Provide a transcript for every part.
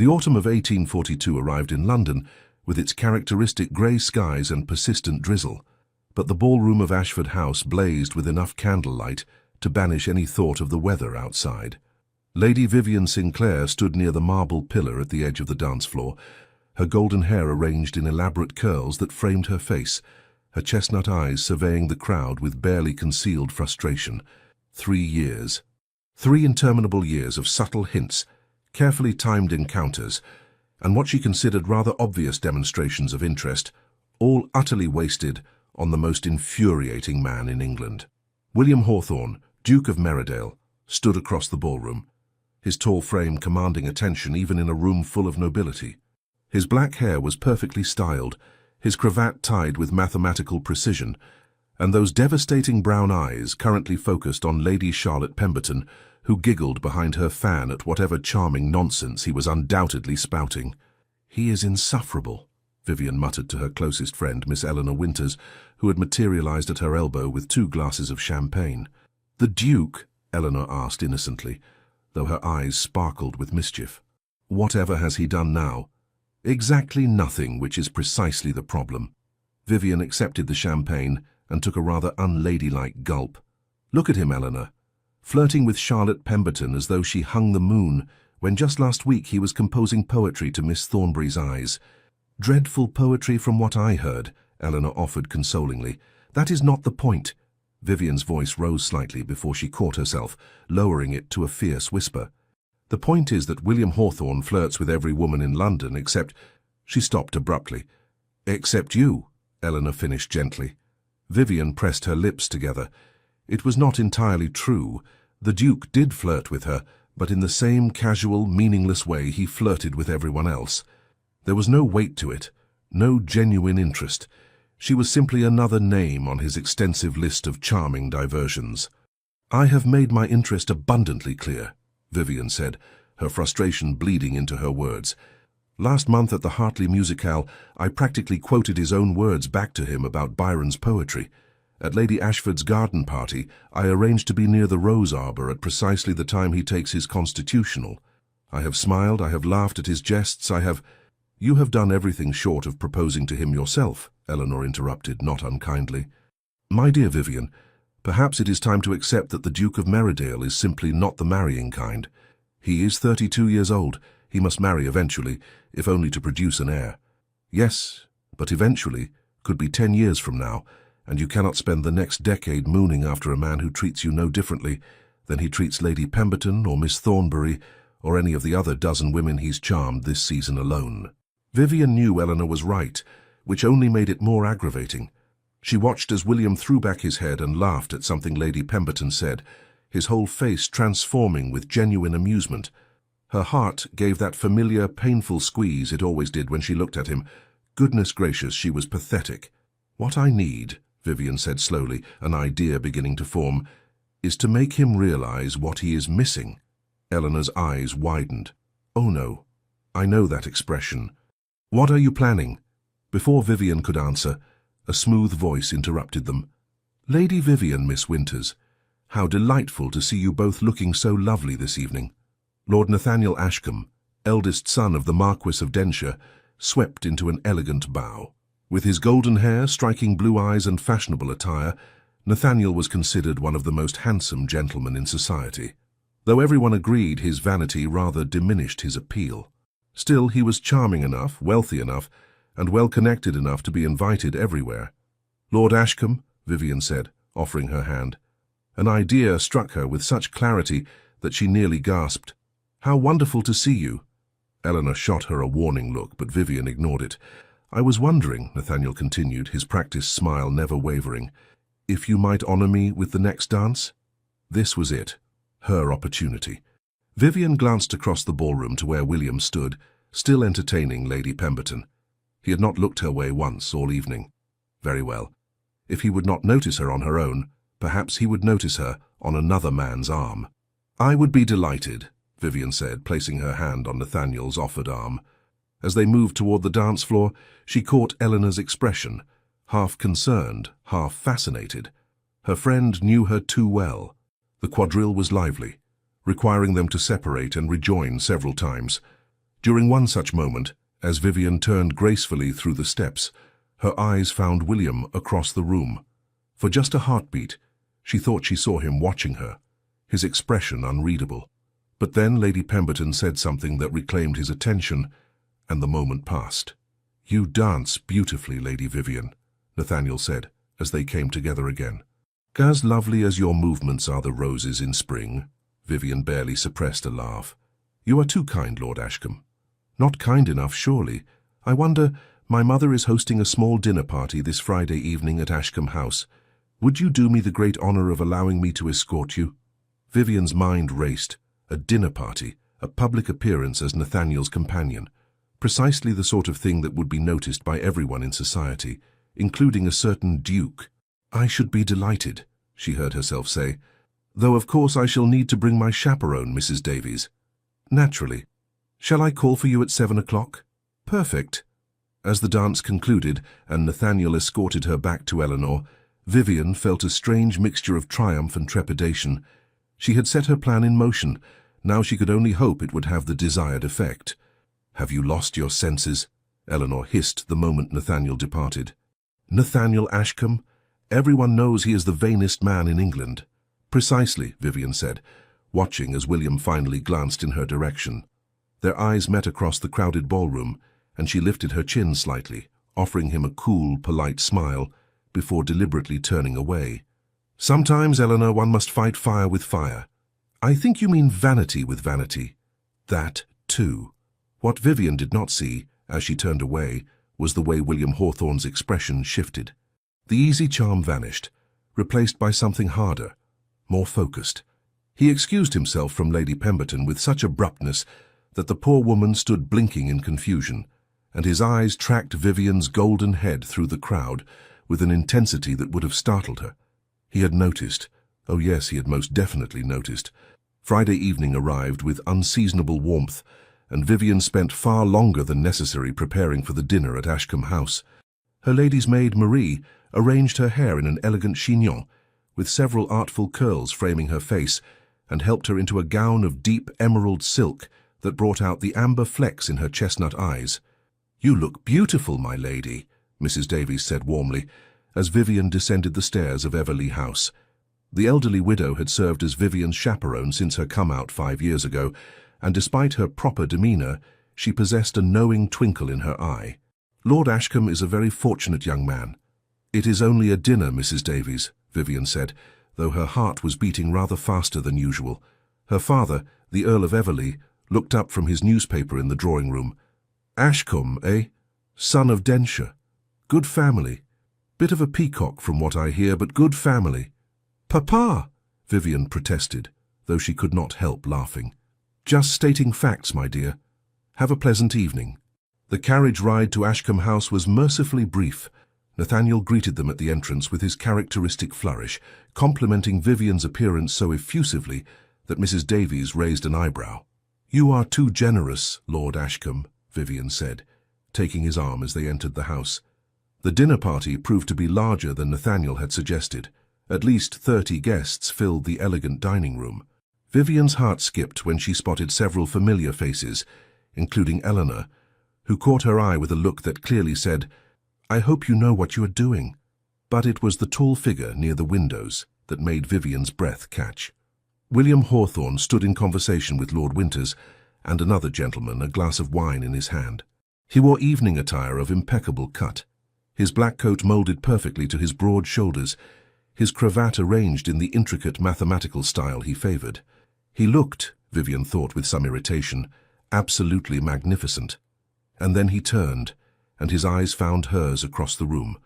The autumn of 1842 arrived in London with its characteristic grey skies and persistent drizzle, but the ballroom of Ashford House blazed with enough candlelight to banish any thought of the weather outside. Lady Vivian Sinclair stood near the marble pillar at the edge of the dance floor, her golden hair arranged in elaborate curls that framed her face, her chestnut eyes surveying the crowd with barely concealed frustration. 3 years. 3 interminable years of subtle hints, carefully timed encounters, and what she considered rather obvious demonstrations of interest, all utterly wasted on the most infuriating man in England. William Hawthorne, Duke of Merridale, stood across the ballroom, his tall frame commanding attention even in a room full of nobility. His black hair was perfectly styled, his cravat tied with mathematical precision, and those devastating brown eyes currently focused on Lady Charlotte Pemberton, who giggled behind her fan at whatever charming nonsense he was undoubtedly spouting. "He is insufferable," Vivian muttered to her closest friend, Miss Eleanor Winters, who had materialized at her elbow with 2 glasses of champagne. "The Duke?" Eleanor asked innocently, though her eyes sparkled with mischief. "Whatever has he done now?" "Exactly nothing, which is precisely the problem." Vivian accepted the champagne and took a rather unladylike gulp. "Look at him, Eleanor, flirting with Charlotte Pemberton as though she hung the moon, when just last week he was composing poetry to Miss Thornbury's eyes." "Dreadful poetry from what I heard," Eleanor offered consolingly. "That is not the point." Vivian's voice rose slightly before she caught herself, lowering it to a fierce whisper. "The point is that William Hawthorne flirts with every woman in London except—" She stopped abruptly. "Except you," Eleanor finished gently. Vivian pressed her lips together. It was not entirely true. The Duke did flirt with her, but in the same casual, meaningless way he flirted with everyone else. There was no weight to it, no genuine interest. She was simply another name on his extensive list of charming diversions. "I have made my interest abundantly clear," Vivian said, her frustration bleeding into her words. "Last month at the Hartley Musicale, I practically quoted his own words back to him about Byron's poetry. At Lady Ashford's garden party, I arranged to be near the rose arbor at precisely the time he takes his constitutional. I have smiled, I have laughed at his jests, I have—" "You have done everything short of proposing to him yourself," Eleanor interrupted, not unkindly. "My dear Vivian, perhaps it is time to accept that the Duke of Merridale is simply not the marrying kind. He is 32 years old. He must marry eventually, if only to produce an heir. Yes, but eventually could be 10 years from now, and you cannot spend the next decade mooning after a man who treats you no differently than he treats Lady Pemberton or Miss Thornbury or any of the other dozen women he's charmed this season alone." Vivian knew Eleanor was right, which only made it more aggravating. She watched as William threw back his head and laughed at something Lady Pemberton said, his whole face transforming with genuine amusement. Her heart gave that familiar, painful squeeze it always did when she looked at him. Goodness gracious, she was pathetic. "What I need," Vivian said slowly, an idea beginning to form, "is to make him realize what he is missing." Eleanor's eyes widened. "Oh no, I know that expression. What are you planning?" Before Vivian could answer, a smooth voice interrupted them. "Lady Vivian, Miss Winters, how delightful to see you both looking so lovely this evening." Lord Nathaniel Ashcombe, eldest son of the Marquis of Denshire, swept into an elegant bow. With his golden hair, striking blue eyes and fashionable attire, Nathaniel was considered one of the most handsome gentlemen in society. Though everyone agreed his vanity rather diminished his appeal. Still, he was charming enough, wealthy enough, and well-connected enough to be invited everywhere. "Lord Ashcombe," Vivian said, offering her hand. An idea struck her with such clarity that she nearly gasped. "How wonderful to see you." Eleanor shot her a warning look, but Vivian ignored it. "I was wondering," Nathaniel continued, his practiced smile never wavering, "if you might honor me with the next dance?" This was it, her opportunity. Vivian glanced across the ballroom to where William stood, still entertaining Lady Pemberton. He had not looked her way once all evening. Very well. If he would not notice her on her own, perhaps he would notice her on another man's arm. "I would be delighted," Vivian said, placing her hand on Nathaniel's offered arm. As they moved toward the dance floor, she caught Eleanor's expression, half concerned, half fascinated. Her friend knew her too well. The quadrille was lively, requiring them to separate and rejoin several times. During one such moment, as Vivian turned gracefully through the steps, her eyes found William across the room. For just a heartbeat, she thought she saw him watching her, his expression unreadable. But then Lady Pemberton said something that reclaimed his attention, and the moment passed. "You dance beautifully, Lady Vivian," Nathaniel said, as they came together again. "As lovely as your movements are the roses in spring." Vivian barely suppressed a laugh. "You are too kind, Lord Ashcombe." "Not kind enough, surely. I wonder, my mother is hosting a small dinner party this Friday evening at Ashcombe House. Would you do me the great honor of allowing me to escort you?" Vivian's mind raced. A dinner party, a public appearance as Nathaniel's companion. Precisely the sort of thing that would be noticed by everyone in society, including a certain duke. "I should be delighted," she heard herself say, "though of course I shall need to bring my chaperone, Mrs. Davies." "Naturally. Shall I call for you at 7 o'clock? "Perfect." As the dance concluded and Nathaniel escorted her back to Eleanor, Vivian felt a strange mixture of triumph and trepidation. She had set her plan in motion. Now she could only hope it would have the desired effect. "Have you lost your senses?" Eleanor hissed the moment Nathaniel departed. "Nathaniel Ashcombe? Everyone knows he is the vainest man in England." "Precisely," Vivian said, watching as William finally glanced in her direction. Their eyes met across the crowded ballroom, and she lifted her chin slightly, offering him a cool, polite smile, before deliberately turning away. "Sometimes, Eleanor, one must fight fire with fire." "I think you mean vanity with vanity." "That, too." What Vivian did not see, as she turned away, was the way William Hawthorne's expression shifted. The easy charm vanished, replaced by something harder, more focused. He excused himself from Lady Pemberton with such abruptness that the poor woman stood blinking in confusion, and his eyes tracked Vivian's golden head through the crowd with an intensity that would have startled her. He had noticed, oh yes, he had most definitely noticed. Friday evening arrived with unseasonable warmth, and Vivian spent far longer than necessary preparing for the dinner at Ashcombe House. Her lady's maid, Marie, arranged her hair in an elegant chignon, with several artful curls framing her face, and helped her into a gown of deep emerald silk that brought out the amber flecks in her chestnut eyes. "You look beautiful, my lady," Mrs. Davies said warmly, as Vivian descended the stairs of Everleigh House. The elderly widow had served as Vivian's chaperone since her come-out 5 years ago, and despite her proper demeanour, she possessed a knowing twinkle in her eye. "Lord Ashcombe is a very fortunate young man." "It is only a dinner, Mrs. Davies," Vivian said, though her heart was beating rather faster than usual. Her father, the Earl of Everleigh, looked up from his newspaper in the drawing-room. "Ashcombe, eh? Son of Denshire. Good family. Bit of a peacock from what I hear, but good family." "Papa!" Vivian protested, though she could not help laughing. "Just stating facts, my dear. Have a pleasant evening." The carriage ride to Ashcombe House was mercifully brief. Nathaniel greeted them at the entrance with his characteristic flourish, complimenting Vivian's appearance so effusively that Mrs. Davies raised an eyebrow. "You are too generous, Lord Ashcombe," Vivian said, taking his arm as they entered the house. The dinner party proved to be larger than Nathaniel had suggested. At least 30 guests filled the elegant dining room. Vivian's heart skipped when she spotted several familiar faces, including Eleanor, who caught her eye with a look that clearly said, "I hope you know what you are doing." But it was the tall figure near the windows that made Vivian's breath catch. William Hawthorne stood in conversation with Lord Winters and another gentleman, a glass of wine in his hand. He wore evening attire of impeccable cut, his black coat moulded perfectly to his broad shoulders, his cravat arranged in the intricate mathematical style he favoured. He looked, Vivian thought with some irritation, absolutely magnificent. And then he turned, and his eyes found hers across the room.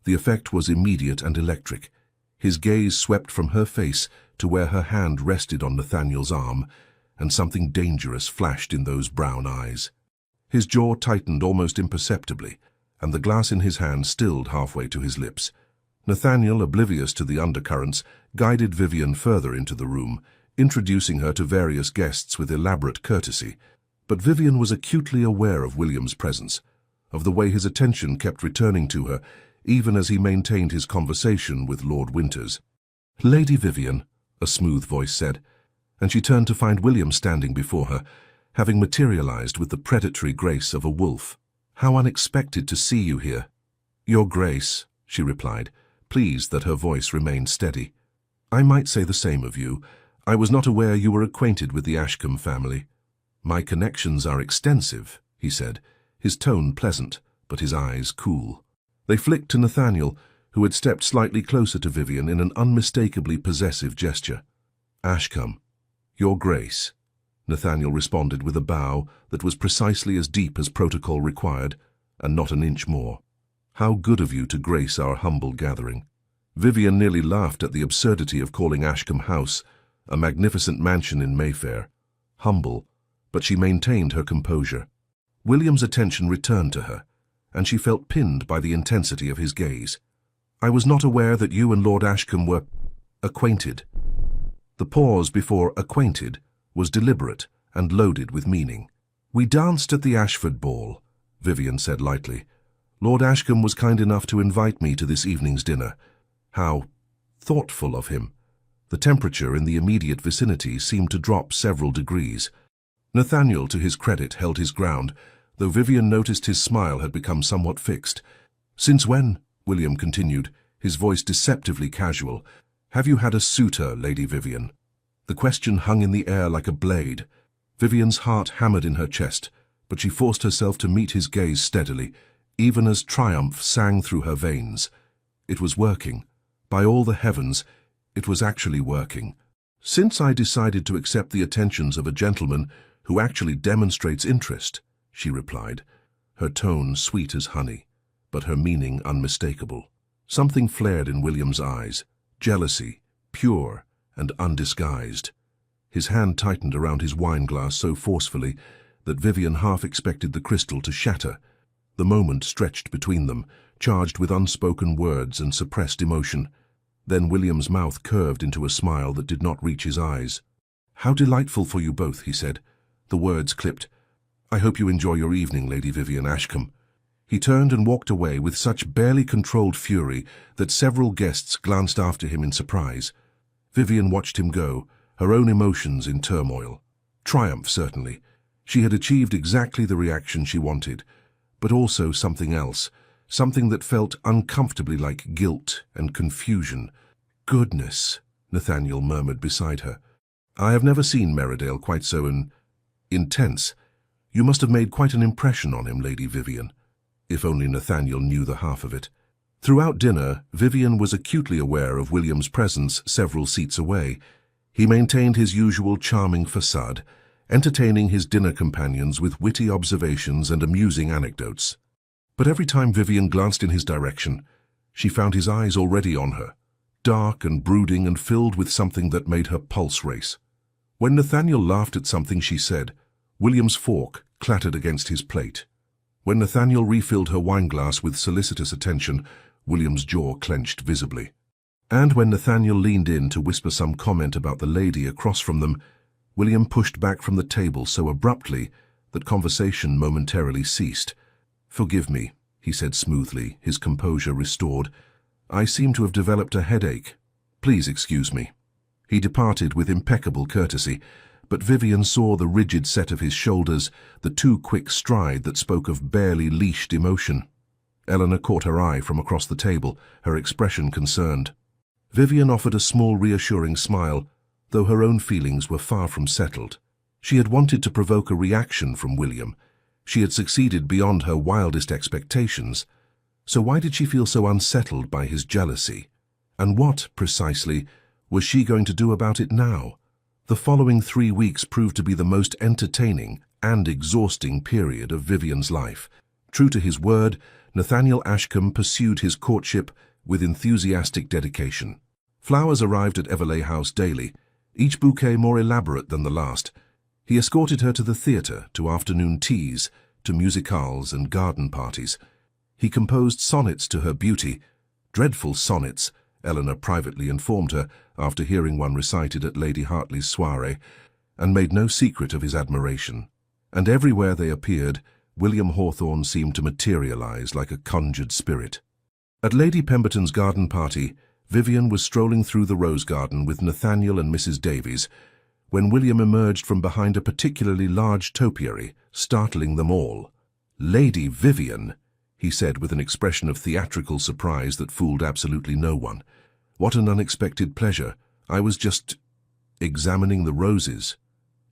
The effect was immediate and electric. His gaze swept from her face to where her hand rested on Nathaniel's arm, and something dangerous flashed in those brown eyes. His jaw tightened almost imperceptibly, and the glass in his hand stilled halfway to his lips. Nathaniel, oblivious to the undercurrents, guided Vivian further into the room, introducing her to various guests with elaborate courtesy. But Vivian was acutely aware of William's presence, of the way his attention kept returning to her, even as he maintained his conversation with Lord Winters. "Lady Vivian," a smooth voice said, and she turned to find William standing before her, having materialized with the predatory grace of a wolf. "How unexpected to see you here." "Your Grace," she replied, pleased that her voice remained steady. "I might say the same of you. I was not aware you were acquainted with the Ashcombe family." "My connections are extensive," he said, his tone pleasant, but his eyes cool. They flicked to Nathaniel, who had stepped slightly closer to Vivian in an unmistakably possessive gesture. "Ashcombe, Your Grace," Nathaniel responded with a bow that was precisely as deep as protocol required, and not an inch more. "How good of you to grace our humble gathering." Vivian nearly laughed at the absurdity of calling Ashcombe House, a magnificent mansion in Mayfair, humble, but she maintained her composure. William's attention returned to her, and she felt pinned by the intensity of his gaze. "I was not aware that you and Lord Ashcombe were acquainted." The pause before acquainted was deliberate and loaded with meaning. "We danced at the Ashford ball," Vivian said lightly. "Lord Ashcombe was kind enough to invite me to this evening's dinner." How thoughtful of him. The temperature in the immediate vicinity seemed to drop several degrees. Nathaniel, to his credit, held his ground, though Vivian noticed his smile had become somewhat fixed. "Since when?" William continued, his voice deceptively casual. "Have you had a suitor, Lady Vivian?" The question hung in the air like a blade. Vivian's heart hammered in her chest, but she forced herself to meet his gaze steadily, even as triumph sang through her veins. It was working. By all the heavens, it was actually working. "Since I decided to accept the attentions of a gentleman who actually demonstrates interest," she replied, her tone sweet as honey, but her meaning unmistakable. Something flared in William's eyes, jealousy, pure and undisguised. His hand tightened around his wine-glass so forcefully that Vivian half expected the crystal to shatter. The moment stretched between them, charged with unspoken words and suppressed emotion. Then William's mouth curved into a smile that did not reach his eyes. "How delightful for you both," he said. The words clipped. "I hope you enjoy your evening, Lady Vivian Ashcombe." He turned and walked away with such barely controlled fury that several guests glanced after him in surprise. Vivian watched him go, her own emotions in turmoil. Triumph, certainly. She had achieved exactly the reaction she wanted, but also something else, something that felt uncomfortably like guilt and confusion. "Goodness," Nathaniel murmured beside her. "I have never seen Meridale quite so intense. You must have made quite an impression on him, Lady Vivian." If only Nathaniel knew the half of it. Throughout dinner, Vivian was acutely aware of William's presence several seats away. He maintained his usual charming facade, entertaining his dinner companions with witty observations and amusing anecdotes. But every time Vivian glanced in his direction, she found his eyes already on her, dark and brooding and filled with something that made her pulse race. When Nathaniel laughed at something she said, William's fork clattered against his plate. When Nathaniel refilled her wineglass with solicitous attention, William's jaw clenched visibly. And when Nathaniel leaned in to whisper some comment about the lady across from them, William pushed back from the table so abruptly that conversation momentarily ceased. "Forgive me," he said smoothly, his composure restored. "I seem to have developed a headache. Please excuse me." He departed with impeccable courtesy, but Vivian saw the rigid set of his shoulders, the too quick stride that spoke of barely leashed emotion. Eleanor caught her eye from across the table, her expression concerned. Vivian offered a small reassuring smile, though her own feelings were far from settled. She had wanted to provoke a reaction from William. She had succeeded beyond her wildest expectations. So why did she feel so unsettled by his jealousy? And what, precisely, was she going to do about it now? The following 3 weeks proved to be the most entertaining and exhausting period of Vivian's life. True to his word, Nathaniel Ashcombe pursued his courtship with enthusiastic dedication. Flowers arrived at Everleigh House daily, each bouquet more elaborate than the last. He escorted her to the theatre, to afternoon teas, to musicales and garden parties. He composed sonnets to her beauty, dreadful sonnets, Eleanor privately informed her after hearing one recited at Lady Hartley's soirée, and made no secret of his admiration. And everywhere they appeared, William Hawthorne seemed to materialize like a conjured spirit. At Lady Pemberton's garden party, Vivian was strolling through the rose garden with Nathaniel and Mrs. Davies, when William emerged from behind a particularly large topiary, startling them all. "Lady Vivian," he said with an expression of theatrical surprise that fooled absolutely no one. "What an unexpected pleasure. I was just examining the roses."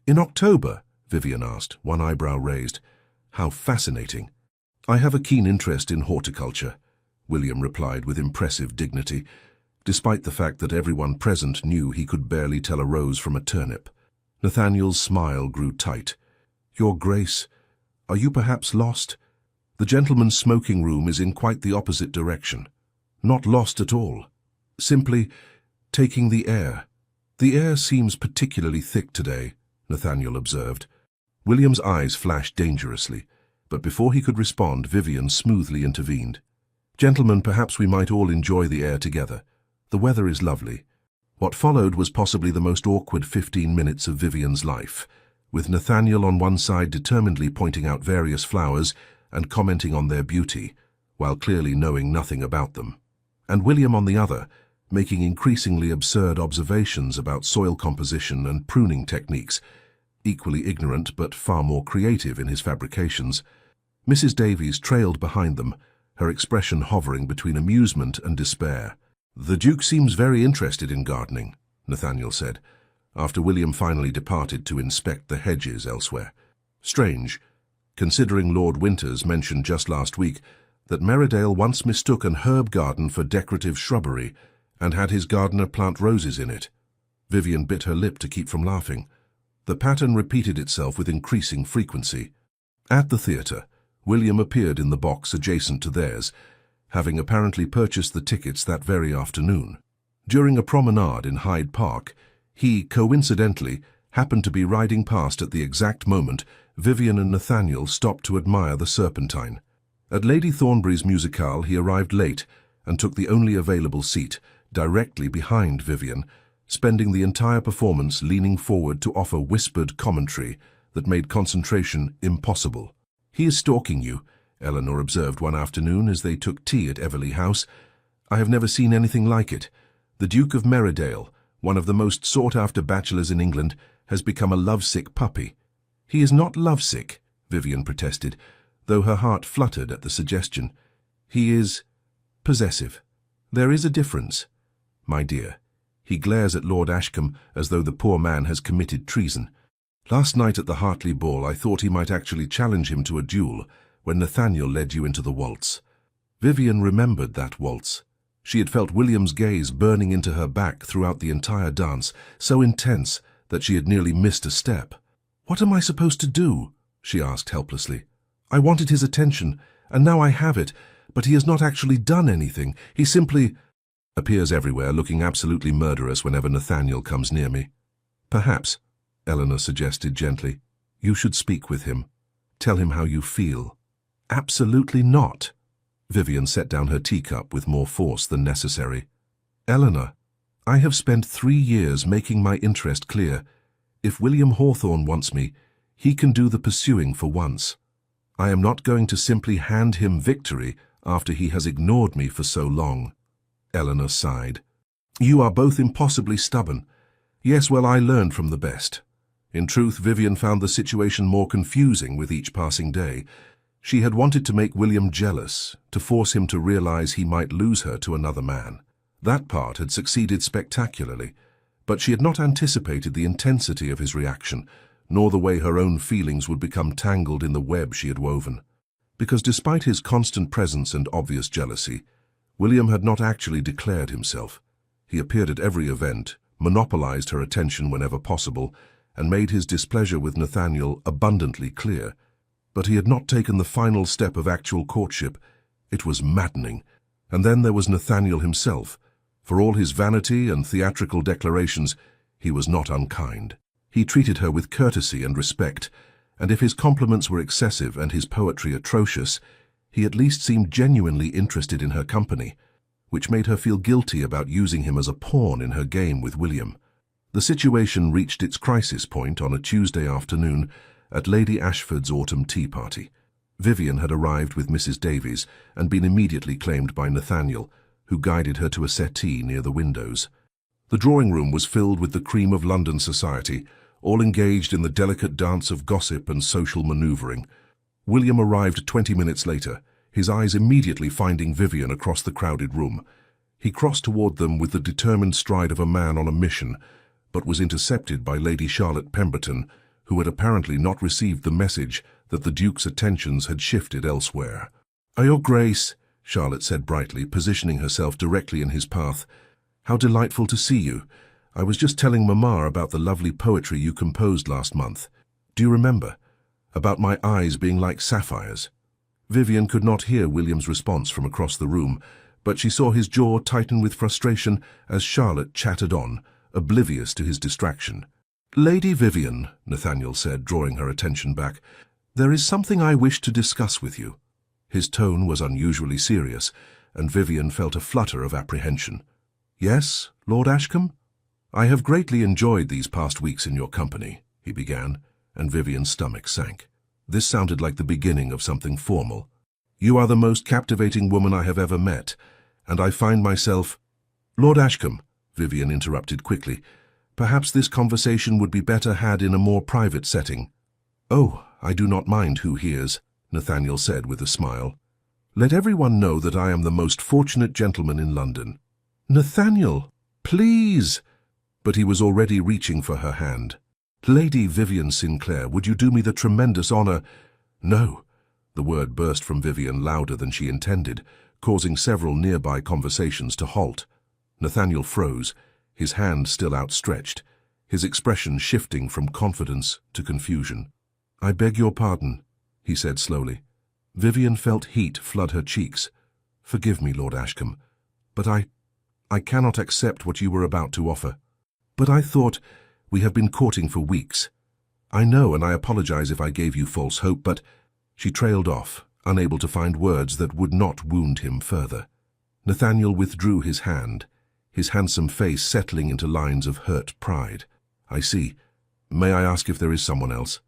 "In October?" Vivian asked, one eyebrow raised. "How fascinating." "I have a keen interest in horticulture," William replied with impressive dignity, despite the fact that everyone present knew he could barely tell a rose from a turnip. Nathaniel's smile grew tight. "Your Grace, are you perhaps lost? The gentleman's smoking room is in quite the opposite direction." "Not lost at all. Simply taking the air." "The air seems particularly thick today," Nathaniel observed. William's eyes flashed dangerously, but before he could respond, Vivian smoothly intervened. "Gentlemen, perhaps we might all enjoy the air together. The weather is lovely." What followed was possibly the most awkward 15 minutes of Vivian's life, with Nathaniel on one side determinedly pointing out various flowers and commenting on their beauty, while clearly knowing nothing about them, and William on the other, making increasingly absurd observations about soil composition and pruning techniques, equally ignorant but far more creative in his fabrications. Mrs. Davies trailed behind them, her expression hovering between amusement and despair. "The Duke seems very interested in gardening," Nathaniel said, after William finally departed to inspect the hedges elsewhere. "Strange, considering Lord Winters mentioned just last week that Merridale once mistook an herb garden for decorative shrubbery and had his gardener plant roses in it." Vivian bit her lip to keep from laughing. The pattern repeated itself with increasing frequency. At the theatre, William appeared in the box adjacent to theirs, having apparently purchased the tickets that very afternoon. During a promenade in Hyde Park, he, coincidentally, happened to be riding past at the exact moment Vivian and Nathaniel stopped to admire the Serpentine. At Lady Thornbury's musicale, he arrived late and took the only available seat, directly behind Vivian, spending the entire performance leaning forward to offer whispered commentary that made concentration impossible. "He is stalking you," Eleanor observed one afternoon as they took tea at Everley House. "I have never seen anything like it. The Duke of Merridale, one of the most sought-after bachelors in England, has become a lovesick puppy." "He is not lovesick," Vivian protested, though her heart fluttered at the suggestion. "He is possessive. There is a difference, my dear." He glares at Lord Ashcombe as though the poor man has committed treason. "Last night at the Hartley ball I thought he might actually challenge him to a duel when Nathaniel led you into the waltz." Vivian remembered that waltz. She had felt William's gaze burning into her back throughout the entire dance, so intense that she had nearly missed a step. "What am I supposed to do?" she asked helplessly. "I wanted his attention, and now I have it, but he has not actually done anything. He simply appears everywhere, looking absolutely murderous whenever Nathaniel comes near me." "Perhaps," Eleanor suggested gently, "you should speak with him. Tell him how you feel." "Absolutely not." Vivian set down her teacup with more force than necessary. "Eleanor, I have spent 3 years making my interest clear. If William Hawthorne wants me, he can do the pursuing for once. I am not going to simply hand him victory after he has ignored me for so long." Eleanor sighed. "You are both impossibly stubborn. Yes, well, I learned from the best." In truth, Vivian found the situation more confusing with each passing day. She had wanted to make William jealous, to force him to realize he might lose her to another man. That part had succeeded spectacularly, but she had not anticipated the intensity of his reaction, nor the way her own feelings would become tangled in the web she had woven. Because despite his constant presence and obvious jealousy, William had not actually declared himself. He appeared at every event, monopolized her attention whenever possible, and made his displeasure with Nathaniel abundantly clear. But he had not taken the final step of actual courtship. It was maddening. And then there was Nathaniel himself. For all his vanity and theatrical declarations, he was not unkind. He treated her with courtesy and respect, and if his compliments were excessive and his poetry atrocious, he at least seemed genuinely interested in her company, which made her feel guilty about using him as a pawn in her game with William. The situation reached its crisis point on a Tuesday afternoon at Lady Ashford's autumn tea party. Vivian had arrived with Mrs. Davies and been immediately claimed by Nathaniel, who guided her to a settee near the windows. The drawing room was filled with the cream of London society, all engaged in the delicate dance of gossip and social maneuvering. William arrived 20 minutes later, his eyes immediately finding Vivian across the crowded room. He crossed toward them with the determined stride of a man on a mission, but was intercepted by Lady Charlotte Pemberton, who had apparently not received the message that the Duke's attentions had shifted elsewhere. "Your Grace," Charlotte said brightly, positioning herself directly in his path. "How delightful to see you. I was just telling Mamma about the lovely poetry you composed last month. Do you remember? About my eyes being like sapphires." Vivian could not hear William's response from across the room, but she saw his jaw tighten with frustration as Charlotte chattered on, oblivious to his distraction. "Lady Vivian," Nathaniel said, drawing her attention back, "there is something I wish to discuss with you." His tone was unusually serious, and Vivian felt a flutter of apprehension. "Yes, Lord Ashcombe? I have greatly enjoyed these past weeks in your company," he began, and Vivian's stomach sank. This sounded like the beginning of something formal. "You are the most captivating woman I have ever met, and I find myself—" "Lord Ashcombe," Vivian interrupted quickly, "perhaps this conversation would be better had in a more private setting." "Oh, I do not mind who hears," Nathaniel said with a smile. "Let everyone know that I am the most fortunate gentleman in London." "Nathaniel, please!" But he was already reaching for her hand. "Lady Vivian Sinclair, would you do me the tremendous honor—" "No." The word burst from Vivian louder than she intended, causing several nearby conversations to halt. Nathaniel froze, his hand still outstretched, his expression shifting from confidence to confusion. "I beg your pardon," he said slowly. Vivian felt heat flood her cheeks. "Forgive me, Lord Ashcombe, but I cannot accept what you were about to offer. But I thought, we have been courting for weeks. I know, and I apologize if I gave you false hope, but—" She trailed off, unable to find words that would not wound him further. Nathaniel withdrew his hand, his handsome face settling into lines of hurt pride. "I see. May I ask if there is someone else?"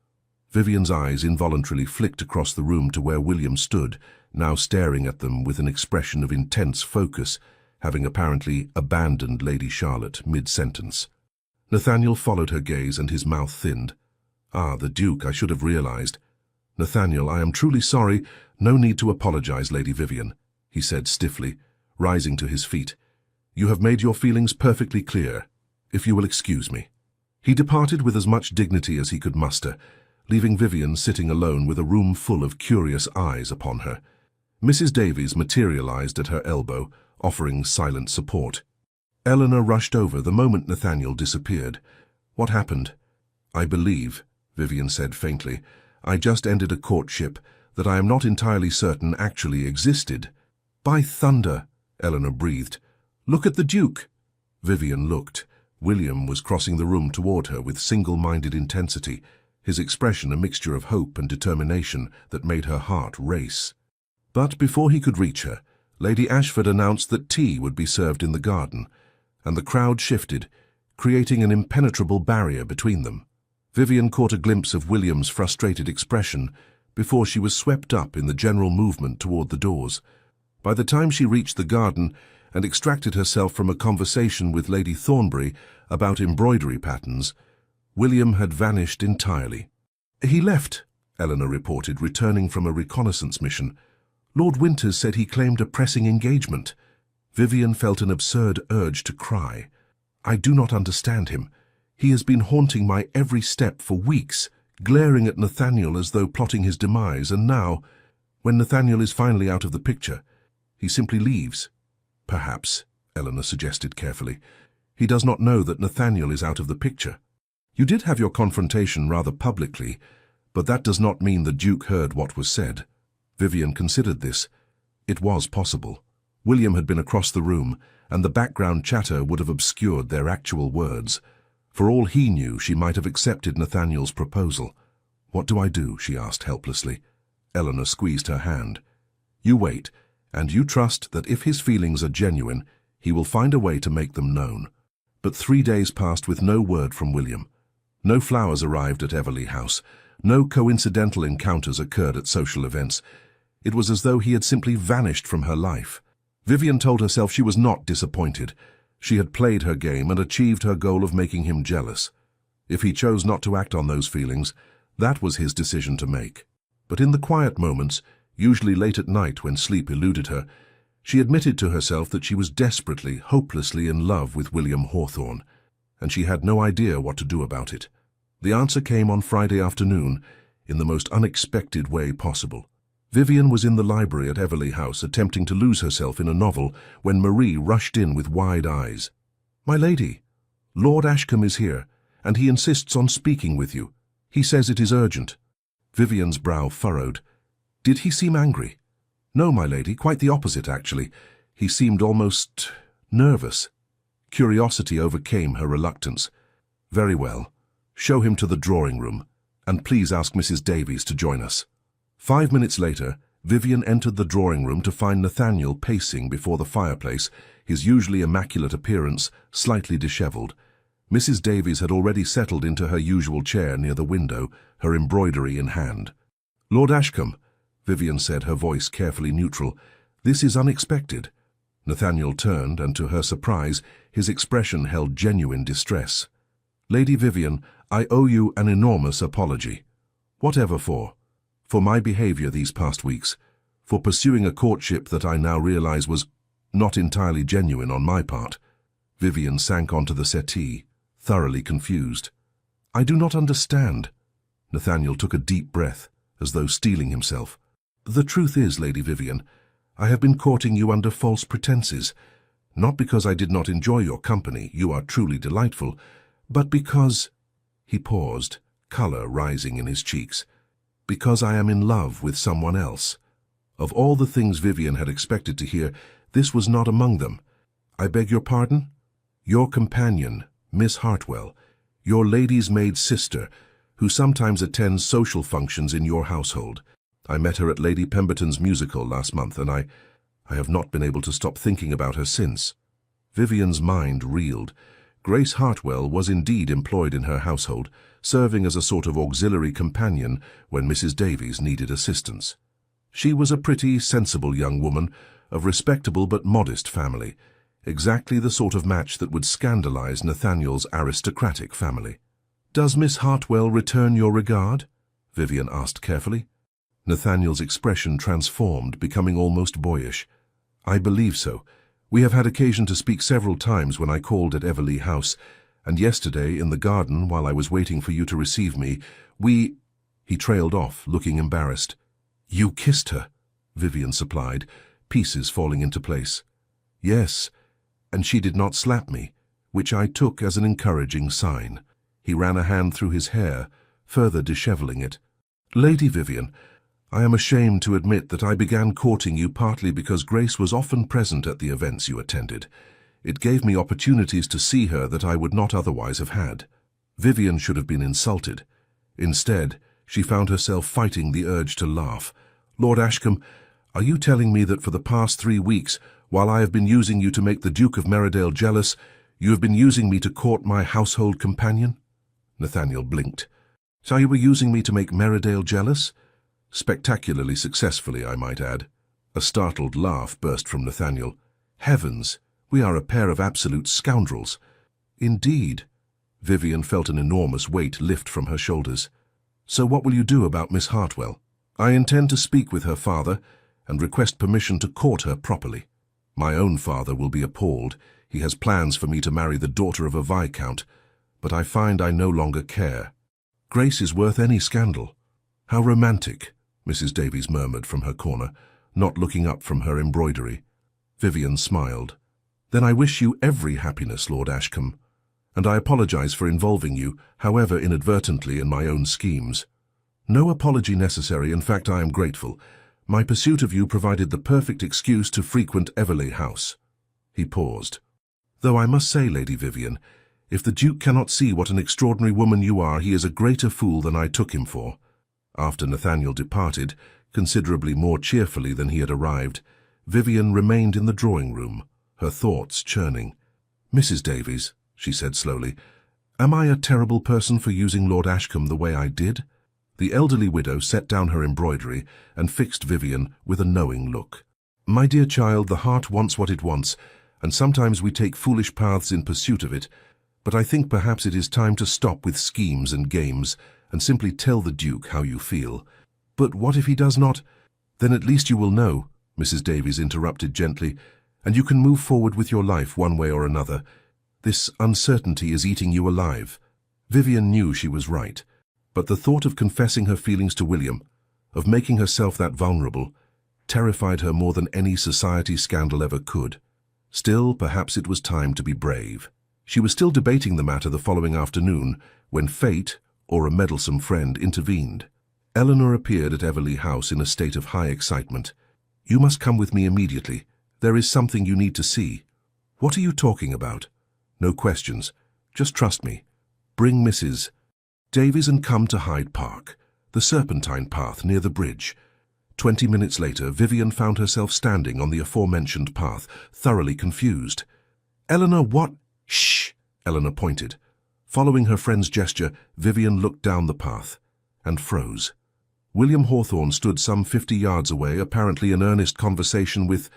Vivian's eyes involuntarily flicked across the room to where William stood, now staring at them with an expression of intense focus, having apparently abandoned Lady Charlotte mid-sentence. Nathaniel followed her gaze and his mouth thinned. "Ah, the Duke, I should have realized." "Nathaniel, I am truly sorry. No need to apologize, Lady Vivian," he said stiffly, rising to his feet. "You have made your feelings perfectly clear. If you will excuse me." He departed with as much dignity as he could muster, leaving Vivian sitting alone with a room full of curious eyes upon her. Mrs. Davies materialized at her elbow, offering silent support. Eleanor rushed over the moment Nathaniel disappeared. "What happened?" "I believe," Vivian said faintly, "I just ended a courtship that I am not entirely certain actually existed." "By thunder," Eleanor breathed. "Look at the Duke." Vivian looked. William was crossing the room toward her with single-minded intensity, his expression a mixture of hope and determination that made her heart race. But before he could reach her, Lady Ashford announced that tea would be served in the garden, and the crowd shifted, creating an impenetrable barrier between them. Vivian caught a glimpse of William's frustrated expression before she was swept up in the general movement toward the doors. By the time she reached the garden and extracted herself from a conversation with Lady Thornbury about embroidery patterns, William had vanished entirely. "He left," Eleanor reported, returning from a reconnaissance mission. "Lord Winters said he claimed a pressing engagement." Vivian felt an absurd urge to cry. "I do not understand him. He has been haunting my every step for weeks, glaring at Nathaniel as though plotting his demise, and now, when Nathaniel is finally out of the picture, he simply leaves." "Perhaps," Eleanor suggested carefully, "he does not know that Nathaniel is out of the picture. You did have your confrontation rather publicly, but that does not mean the Duke heard what was said." Vivian considered this. It was possible. William had been across the room, and the background chatter would have obscured their actual words. For all he knew, she might have accepted Nathaniel's proposal. "What do I do?" she asked helplessly. Eleanor squeezed her hand. "You wait, and you trust that if his feelings are genuine, he will find a way to make them known." But 3 days passed with no word from William. No flowers arrived at Everley House. No coincidental encounters occurred at social events. It was as though he had simply vanished from her life. Vivian told herself she was not disappointed. She had played her game and achieved her goal of making him jealous. If he chose not to act on those feelings, that was his decision to make. But in the quiet moments, usually late at night when sleep eluded her, she admitted to herself that she was desperately, hopelessly in love with William Hawthorne, and she had no idea what to do about it. The answer came on Friday afternoon, in the most unexpected way possible. Vivian was in the library at Everley House attempting to lose herself in a novel when Marie rushed in with wide eyes. "My lady, Lord Ashcombe is here, and he insists on speaking with you. He says it is urgent." Vivian's brow furrowed. "Did he seem angry?" "No, my lady, quite the opposite, actually. He seemed almost nervous." Curiosity overcame her reluctance. "Very well. Show him to the drawing room, and please ask Mrs. Davies to join us." 5 minutes later, Vivian entered the drawing room to find Nathaniel pacing before the fireplace, his usually immaculate appearance slightly dishevelled. Mrs. Davies had already settled into her usual chair near the window, her embroidery in hand. "Lord Ashcombe," Vivian said, her voice carefully neutral, "this is unexpected." Nathaniel turned, and to her surprise, his expression held genuine distress. "Lady Vivian, I owe you an enormous apology." "Whatever for?" "For my behaviour these past weeks, for pursuing a courtship that I now realise was not entirely genuine on my part." Vivian sank onto the settee, thoroughly confused. "I do not understand." Nathaniel took a deep breath, as though steeling himself. "The truth is, Lady Vivian, I have been courting you under false pretences, not because I did not enjoy your company, you are truly delightful, but because—" He paused, colour rising in his cheeks. "Because I am in love with someone else." Of all the things Vivian had expected to hear, this was not among them. "I beg your pardon?" "Your companion, Miss Hartwell, your lady's maid sister, who sometimes attends social functions in your household. I met her at Lady Pemberton's musical last month, and I have not been able to stop thinking about her since." Vivian's mind reeled. Grace Hartwell was indeed employed in her household, serving as a sort of auxiliary companion when Mrs. Davies needed assistance. She was a pretty, sensible young woman, of respectable but modest family, exactly the sort of match that would scandalize Nathaniel's aristocratic family. "Does Miss Hartwell return your regard?" Vivian asked carefully. Nathaniel's expression transformed, becoming almost boyish. "I believe so. We have had occasion to speak several times when I called at Everley House, and yesterday in the garden while I was waiting for you to receive me, we—" He trailed off, looking embarrassed. "You kissed her," Vivian supplied, pieces falling into place. "Yes, and she did not slap me, which I took as an encouraging sign." He ran a hand through his hair, further dishevelling it. "Lady Vivian, I am ashamed to admit that I began courting you partly because Grace was often present at the events you attended. It gave me opportunities to see her that I would not otherwise have had." Vivian should have been insulted. Instead, she found herself fighting the urge to laugh. "Lord Ashcombe, are you telling me that for the past 3 weeks, while I have been using you to make the Duke of Merridale jealous, you have been using me to court my household companion?" Nathaniel blinked. "So you were using me to make Merridale jealous?" "Spectacularly successfully, I might add." A startled laugh burst from Nathaniel. "Heavens, we are a pair of absolute scoundrels." "Indeed." Vivian felt an enormous weight lift from her shoulders. "So what will you do about Miss Hartwell?" "I intend to speak with her father and request permission to court her properly. My own father will be appalled. He has plans for me to marry the daughter of a viscount, but I find I no longer care. Grace is worth any scandal." "How romantic," Mrs. Davies murmured from her corner, not looking up from her embroidery. Vivian smiled. "Then I wish you every happiness, Lord Ashcombe, and I apologize for involving you, however inadvertently, in my own schemes." "No apology necessary. In fact, I am grateful. My pursuit of you provided the perfect excuse to frequent Everley House." He paused. "Though I must say, Lady Vivian, if the Duke cannot see what an extraordinary woman you are, he is a greater fool than I took him for." After Nathaniel departed, considerably more cheerfully than he had arrived, Vivian remained in the drawing-room, her thoughts churning. "Mrs. Davies," she said slowly, "am I a terrible person for using Lord Ashcombe the way I did?" The elderly widow set down her embroidery and fixed Vivian with a knowing look. "My dear child, the heart wants what it wants, and sometimes we take foolish paths in pursuit of it, But I think perhaps it is time to stop with schemes and games and simply tell the Duke how you feel. But what if he does not? Then at least you will know, Mrs. Davies interrupted gently, and you can move forward with your life one way or another. This uncertainty is eating you alive. Vivian knew she was right, but the thought of confessing her feelings to William, of making herself that vulnerable, terrified her more than any society scandal ever could. Still, perhaps it was time to be brave. She was still debating the matter the following afternoon when fate, or a meddlesome friend, intervened. Eleanor appeared at Everleigh House in a state of high excitement. "You must come with me immediately. There is something you need to see." "What are you talking about?" "No questions. Just trust me. Bring Mrs. Davies and come to Hyde Park, the Serpentine path near the bridge." 20 minutes later, Vivian found herself standing on the aforementioned path, thoroughly confused. "Eleanor, what?" "Shh!" Eleanor pointed. Following her friend's gesture, Vivian looked down the path and froze. William Hawthorne stood some 50 yards away, apparently in earnest conversation with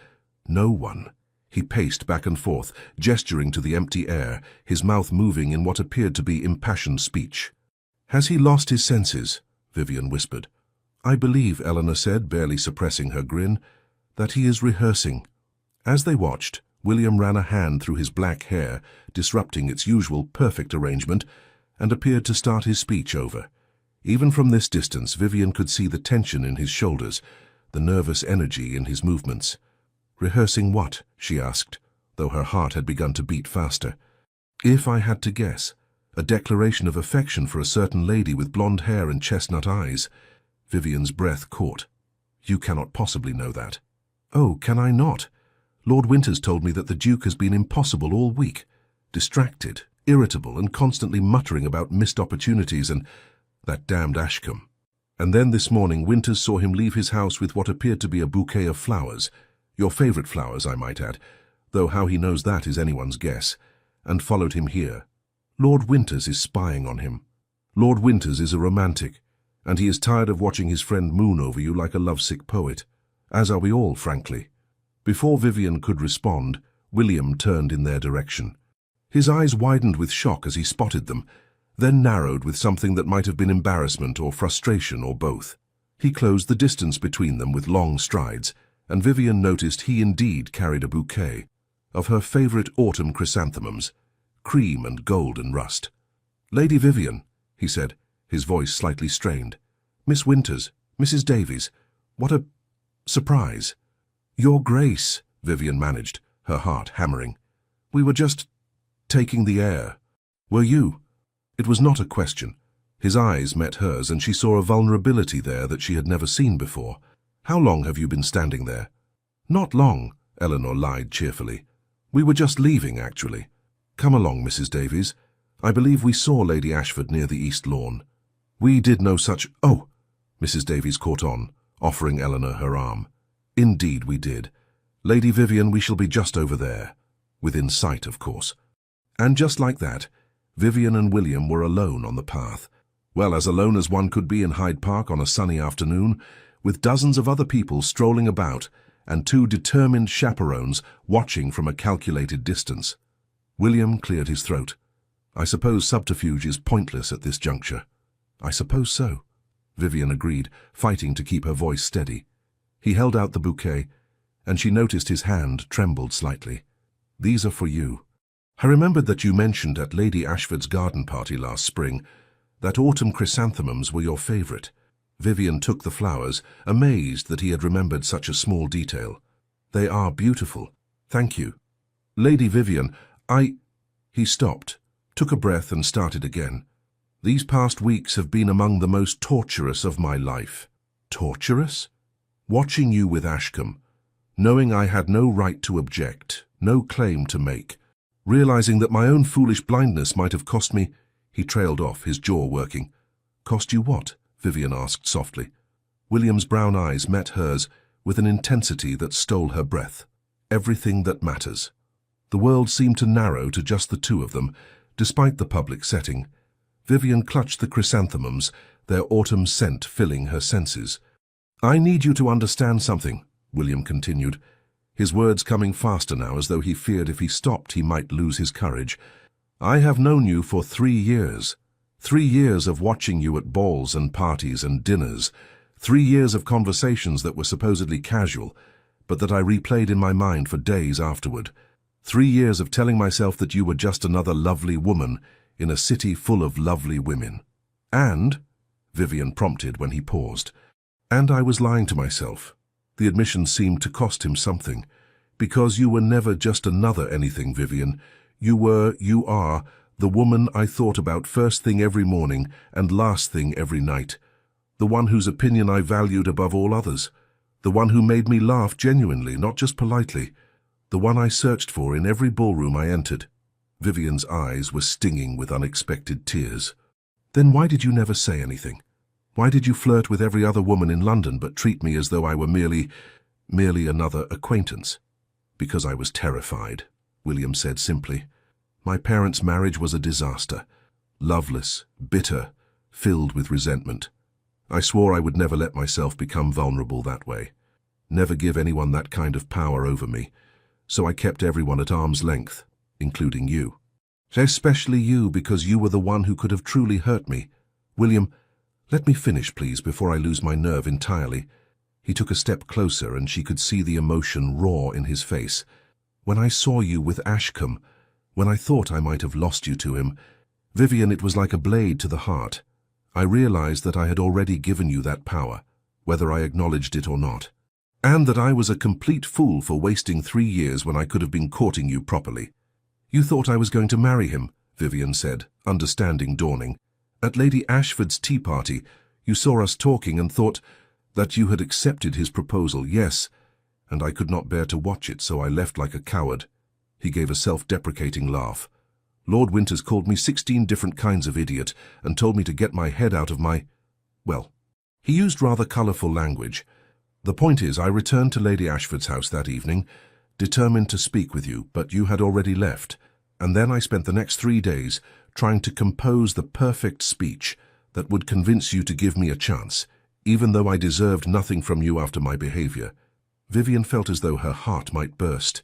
no one. He paced back and forth, gesturing to the empty air, his mouth moving in what appeared to be impassioned speech. "Has he lost his senses?" Vivian whispered. "I believe," Eleanor said, barely suppressing her grin, "that he is rehearsing." As they watched, William ran a hand through his black hair, disrupting its usual perfect arrangement, and appeared to start his speech over. Even from this distance, Vivian could see the tension in his shoulders, the nervous energy in his movements. "Rehearsing what?" she asked, though her heart had begun to beat faster. "If I had to guess, a declaration of affection for a certain lady with blonde hair and chestnut eyes." Vivian's breath caught. "You cannot possibly know that." "Oh, can I not? Lord Winters told me that the Duke has been impossible all week, distracted, irritable, and constantly muttering about missed opportunities and that damned Ashcombe. And then this morning Winters saw him leave his house with what appeared to be a bouquet of flowers, your favourite flowers, I might add, though how he knows that is anyone's guess, and followed him here. Lord Winters is spying on him. Lord Winters is a romantic, and he is tired of watching his friend moon over you like a lovesick poet, as are we all, frankly." Before Vivian could respond, William turned in their direction. His eyes widened with shock as he spotted them, then narrowed with something that might have been embarrassment or frustration or both. He closed the distance between them with long strides, and Vivian noticed he indeed carried a bouquet of her favourite autumn chrysanthemums, cream and golden rust. "Lady Vivian," he said, his voice slightly strained. "Miss Winters, Mrs. Davies, what a surprise." "Your Grace," Vivian managed, her heart hammering. "We were just taking the air." "Were you?" It was not a question. His eyes met hers, and she saw a vulnerability there that she had never seen before. "How long have you been standing there?" "Not long," Eleanor lied cheerfully. "We were just leaving, actually. Come along, Mrs. Davies. I believe we saw Lady Ashford near the East Lawn." "We did no such—" "Oh!" Mrs. Davies caught on, offering Eleanor her arm. "Indeed we did. Lady Vivian, we shall be just over there. Within sight, of course." And just like that, Vivian and William were alone on the path. Well, as alone as one could be in Hyde Park on a sunny afternoon, with dozens of other people strolling about and 2 determined chaperones watching from a calculated distance. William cleared his throat. "I suppose subterfuge is pointless at this juncture." "I suppose so," Vivian agreed, fighting to keep her voice steady. He held out the bouquet, and she noticed his hand trembled slightly. "These are for you. I remembered that you mentioned at Lady Ashford's garden party last spring that autumn chrysanthemums were your favourite." Vivian took the flowers, amazed that he had remembered such a small detail. "They are beautiful. Thank you." "Lady Vivian, He stopped, took a breath and started again. "These past weeks have been among the most torturous of my life." "Torturous?" "Watching you with Ashcombe, knowing I had no right to object, no claim to make, realizing that my own foolish blindness might have cost me—" He trailed off, his jaw working. "Cost you what?" Vivian asked softly. William's brown eyes met hers with an intensity that stole her breath. "Everything that matters." The world seemed to narrow to just the 2 of them, despite the public setting. Vivian clutched the chrysanthemums, their autumn scent filling her senses. "I need you to understand something," William continued, his words coming faster now as though he feared if he stopped he might lose his courage. I have known you for 3 years. 3 years of watching you at balls and parties and dinners. 3 years of conversations that were supposedly casual, but that I replayed in my mind for days afterward. 3 years of telling myself that you were just another lovely woman in a city full of lovely women. And, Vivian prompted when he paused, and I was lying to myself. The admission seemed to cost him something. Because you were never just another anything, Vivian. You are, the woman I thought about first thing every morning and last thing every night. The one whose opinion I valued above all others. The one who made me laugh genuinely, not just politely. The one I searched for in every ballroom I entered. Vivian's eyes were stinging with unexpected tears. Then why did you never say anything? Why did you flirt with every other woman in London but treat me as though I were merely another acquaintance? Because I was terrified, William said simply. My parents' marriage was a disaster. Loveless, bitter, filled with resentment. I swore I would never let myself become vulnerable that way. Never give anyone that kind of power over me. So I kept everyone at arm's length, including you. Especially you, because you were the one who could have truly hurt me. William, let me finish, please, before I lose my nerve entirely. He took a step closer, and she could see the emotion roar in his face. When I saw you with Ashcombe, when I thought I might have lost you to him, Vivian, it was like a blade to the heart. I realized that I had already given you that power, whether I acknowledged it or not. And that I was a complete fool for wasting 3 years when I could have been courting you properly. You thought I was going to marry him, Vivian said, understanding dawning. At Lady Ashford's tea party, you saw us talking and thought that you had accepted his proposal, yes, and I could not bear to watch it, so I left like a coward. He gave a self-deprecating laugh. Lord Winters called me 16 different kinds of idiot and told me to get my head out of my... Well, he used rather colourful language. The point is, I returned to Lady Ashford's house that evening, determined to speak with you, but you had already left, and then I spent the next 3 days trying to compose the perfect speech that would convince you to give me a chance, even though I deserved nothing from you after my behavior. Vivian felt as though her heart might burst.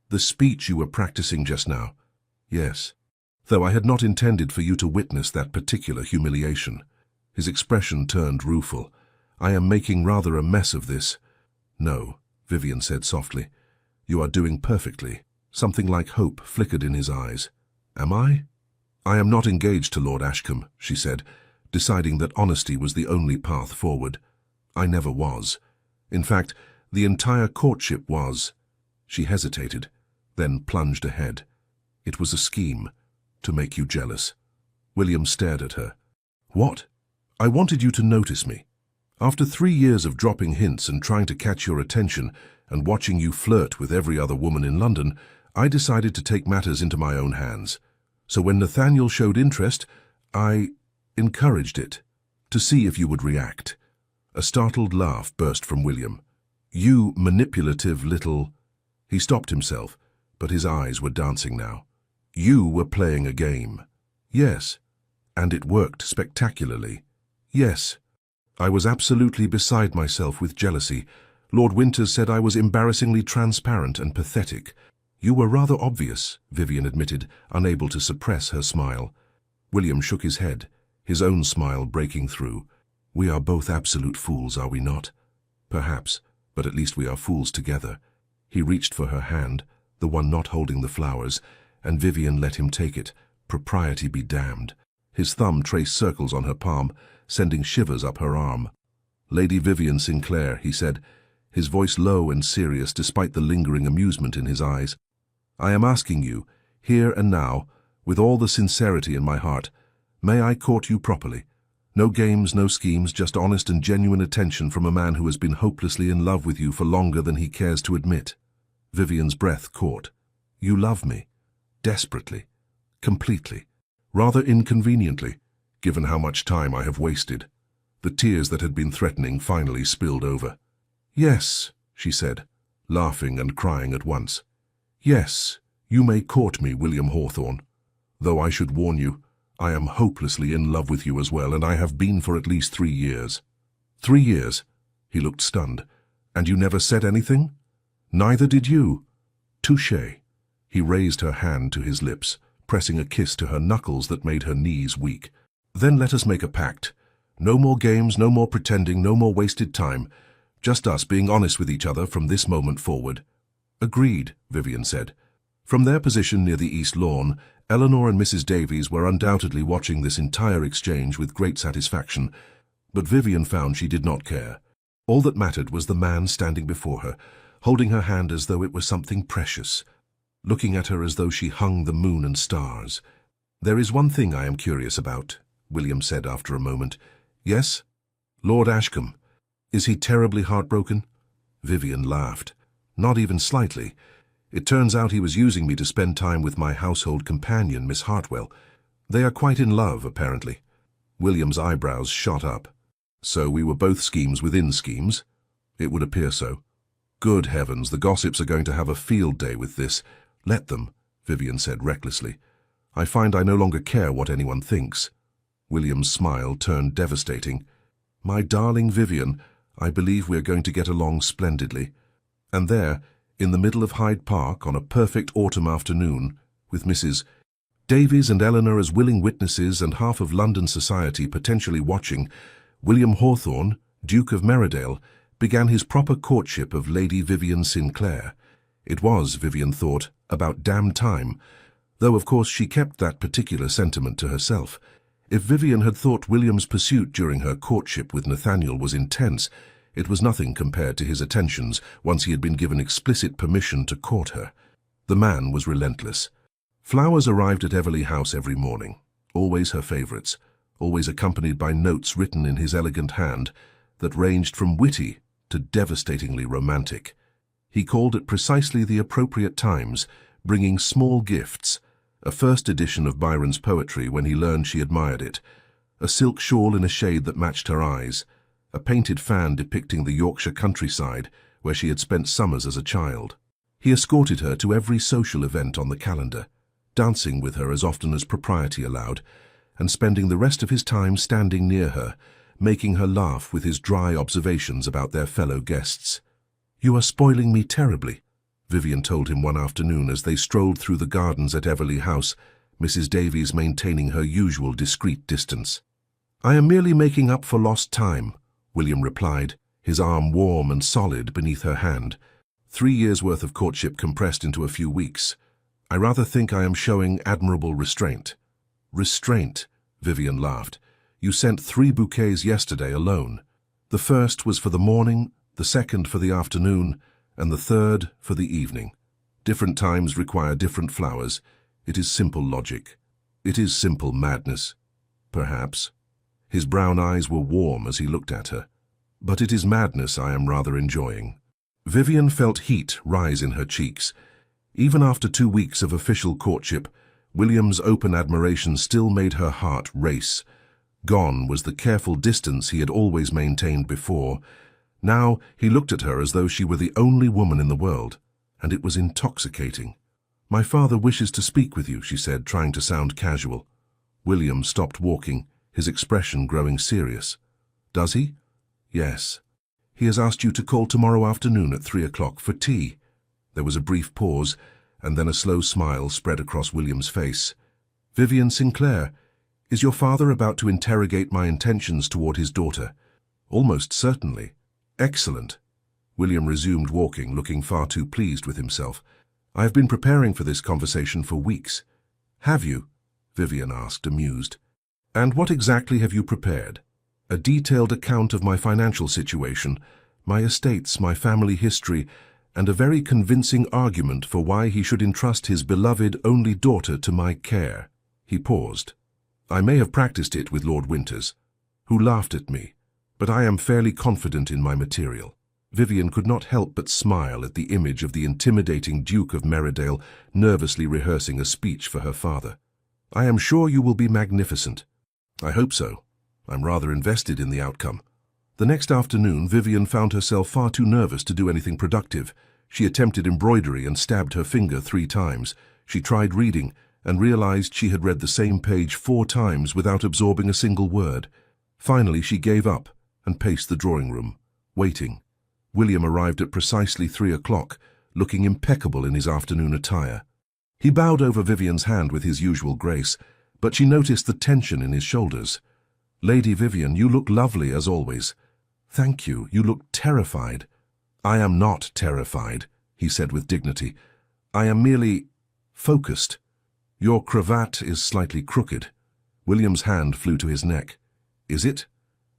The speech you were practicing just now. Yes. Though I had not intended for you to witness that particular humiliation. His expression turned rueful. I am making rather a mess of this. No, Vivian said softly. You are doing perfectly. Something like hope flickered in his eyes. Am I? I am not engaged to Lord Ashcombe, she said, deciding that honesty was the only path forward. I never was. In fact, the entire courtship was. She hesitated, then plunged ahead. It was a scheme, to make you jealous. William stared at her. What? I wanted you to notice me. After 3 years of dropping hints and trying to catch your attention and watching you flirt with every other woman in London, I decided to take matters into my own hands. So when Nathaniel showed interest, I encouraged it, to see if you would react. A startled laugh burst from William. You manipulative little... He stopped himself, but his eyes were dancing now. You were playing a game. Yes. And it worked spectacularly. Yes. I was absolutely beside myself with jealousy. Lord Winters said I was embarrassingly transparent and pathetic. You were rather obvious, Vivian admitted, unable to suppress her smile. William shook his head, his own smile breaking through. We are both absolute fools, are we not? Perhaps, but at least we are fools together. He reached for her hand, the one not holding the flowers, and Vivian let him take it. Propriety be damned. His thumb traced circles on her palm, sending shivers up her arm. Lady Vivian Sinclair, he said, his voice low and serious despite the lingering amusement in his eyes. I am asking you, here and now, with all the sincerity in my heart, may I court you properly? No games, no schemes, just honest and genuine attention from a man who has been hopelessly in love with you for longer than he cares to admit. Vivian's breath caught. You love me. Desperately. Completely. Rather inconveniently, given how much time I have wasted. The tears that had been threatening finally spilled over. Yes, she said, laughing and crying at once. Yes, you may court me, William Hawthorne. Though I should warn you, I am hopelessly in love with you as well, and I have been for at least 3 years. 3 years? He looked stunned. And you never said anything? Neither did you. Touché. He raised her hand to his lips, pressing a kiss to her knuckles that made her knees weak. "Then let us make a pact. No more games, no more pretending, no more wasted time. Just us being honest with each other from this moment forward." "Agreed," Vivian said. From their position near the east lawn, Eleanor and Mrs. Davies were undoubtedly watching this entire exchange with great satisfaction, but Vivian found she did not care. All that mattered was the man standing before her, holding her hand as though it were something precious, looking at her as though she hung the moon and stars. "There is one thing I am curious about," William said after a moment. "Yes? Lord Ashcombe. Is he terribly heartbroken?" Vivian laughed. "Not even slightly. It turns out he was using me to spend time with my household companion, Miss Hartwell. They are quite in love, apparently." William's eyebrows shot up. "So we were both schemes within schemes?" "It would appear so." "Good heavens, the gossips are going to have a field day with this." "Let them," Vivian said recklessly. "I find I no longer care what anyone thinks." William's smile turned devastating. "My darling Vivian, I believe we are going to get along splendidly." And there, in the middle of Hyde Park on a perfect autumn afternoon, with Mrs. Davies and Eleanor as willing witnesses and half of London society potentially watching, William Hawthorne, Duke of Merridale, began his proper courtship of Lady Vivian Sinclair. It was, Vivian thought, about damn time, though of course she kept that particular sentiment to herself. If Vivian had thought William's pursuit during her courtship with Nathaniel was intense, it was nothing compared to his attentions once he had been given explicit permission to court her. The man was relentless. Flowers arrived at Everley House every morning, always her favourites, always accompanied by notes written in his elegant hand that ranged from witty to devastatingly romantic. He called at precisely the appropriate times, bringing small gifts, a first edition of Byron's poetry when he learned she admired it, a silk shawl in a shade that matched her eyes, a painted fan depicting the Yorkshire countryside where she had spent summers as a child. He escorted her to every social event on the calendar, dancing with her as often as propriety allowed, and spending the rest of his time standing near her, making her laugh with his dry observations about their fellow guests. "You are spoiling me terribly," Vivian told him one afternoon as they strolled through the gardens at Everley House, Mrs. Davies maintaining her usual discreet distance. "I am merely making up for lost time," William replied, his arm warm and solid beneath her hand. 3 years' worth of courtship compressed into a few weeks. "I rather think I am showing admirable restraint." "Restraint," Vivian laughed. "You sent 3 bouquets yesterday alone. The first was for the morning, the second for the afternoon, and the third for the evening. Different times require different flowers. It is simple logic. It is simple madness. Perhaps." His brown eyes were warm as he looked at her. "But it is madness I am rather enjoying." Vivian felt heat rise in her cheeks. Even after 2 weeks of official courtship, William's open admiration still made her heart race. Gone was the careful distance he had always maintained before. Now he looked at her as though she were the only woman in the world, and it was intoxicating. "My father wishes to speak with you," she said, trying to sound casual. William stopped walking, his expression growing serious. "Does he?" "Yes. He has asked you to call tomorrow afternoon at 3 o'clock for tea." There was a brief pause, and then a slow smile spread across William's face. "Vivian Sinclair, is your father about to interrogate my intentions toward his daughter?" "Almost certainly." "Excellent." William resumed walking, looking far too pleased with himself. "I have been preparing for this conversation for weeks." "Have you?" Vivian asked, amused. "And what exactly have you prepared?" "A detailed account of my financial situation, my estates, my family history, and a very convincing argument for why he should entrust his beloved only daughter to my care." He paused. "I may have practiced it with Lord Winters, who laughed at me, but I am fairly confident in my material." Vivian could not help but smile at the image of the intimidating Duke of Merridale nervously rehearsing a speech for her father. "I am sure you will be magnificent." "I hope so. I'm rather invested in the outcome." The next afternoon, Vivian found herself far too nervous to do anything productive. She attempted embroidery and stabbed her finger 3 times. She tried reading and realized she had read the same page 4 times without absorbing a single word. Finally, she gave up and paced the drawing room, waiting. William arrived at precisely 3 o'clock, looking impeccable in his afternoon attire. He bowed over Vivian's hand with his usual grace, but she noticed the tension in his shoulders. "Lady Vivian, you look lovely as always." "Thank you, you look terrified." "I am not terrified," he said with dignity. "I am merely focused. Your cravat is slightly crooked." William's hand flew to his neck. "Is it?"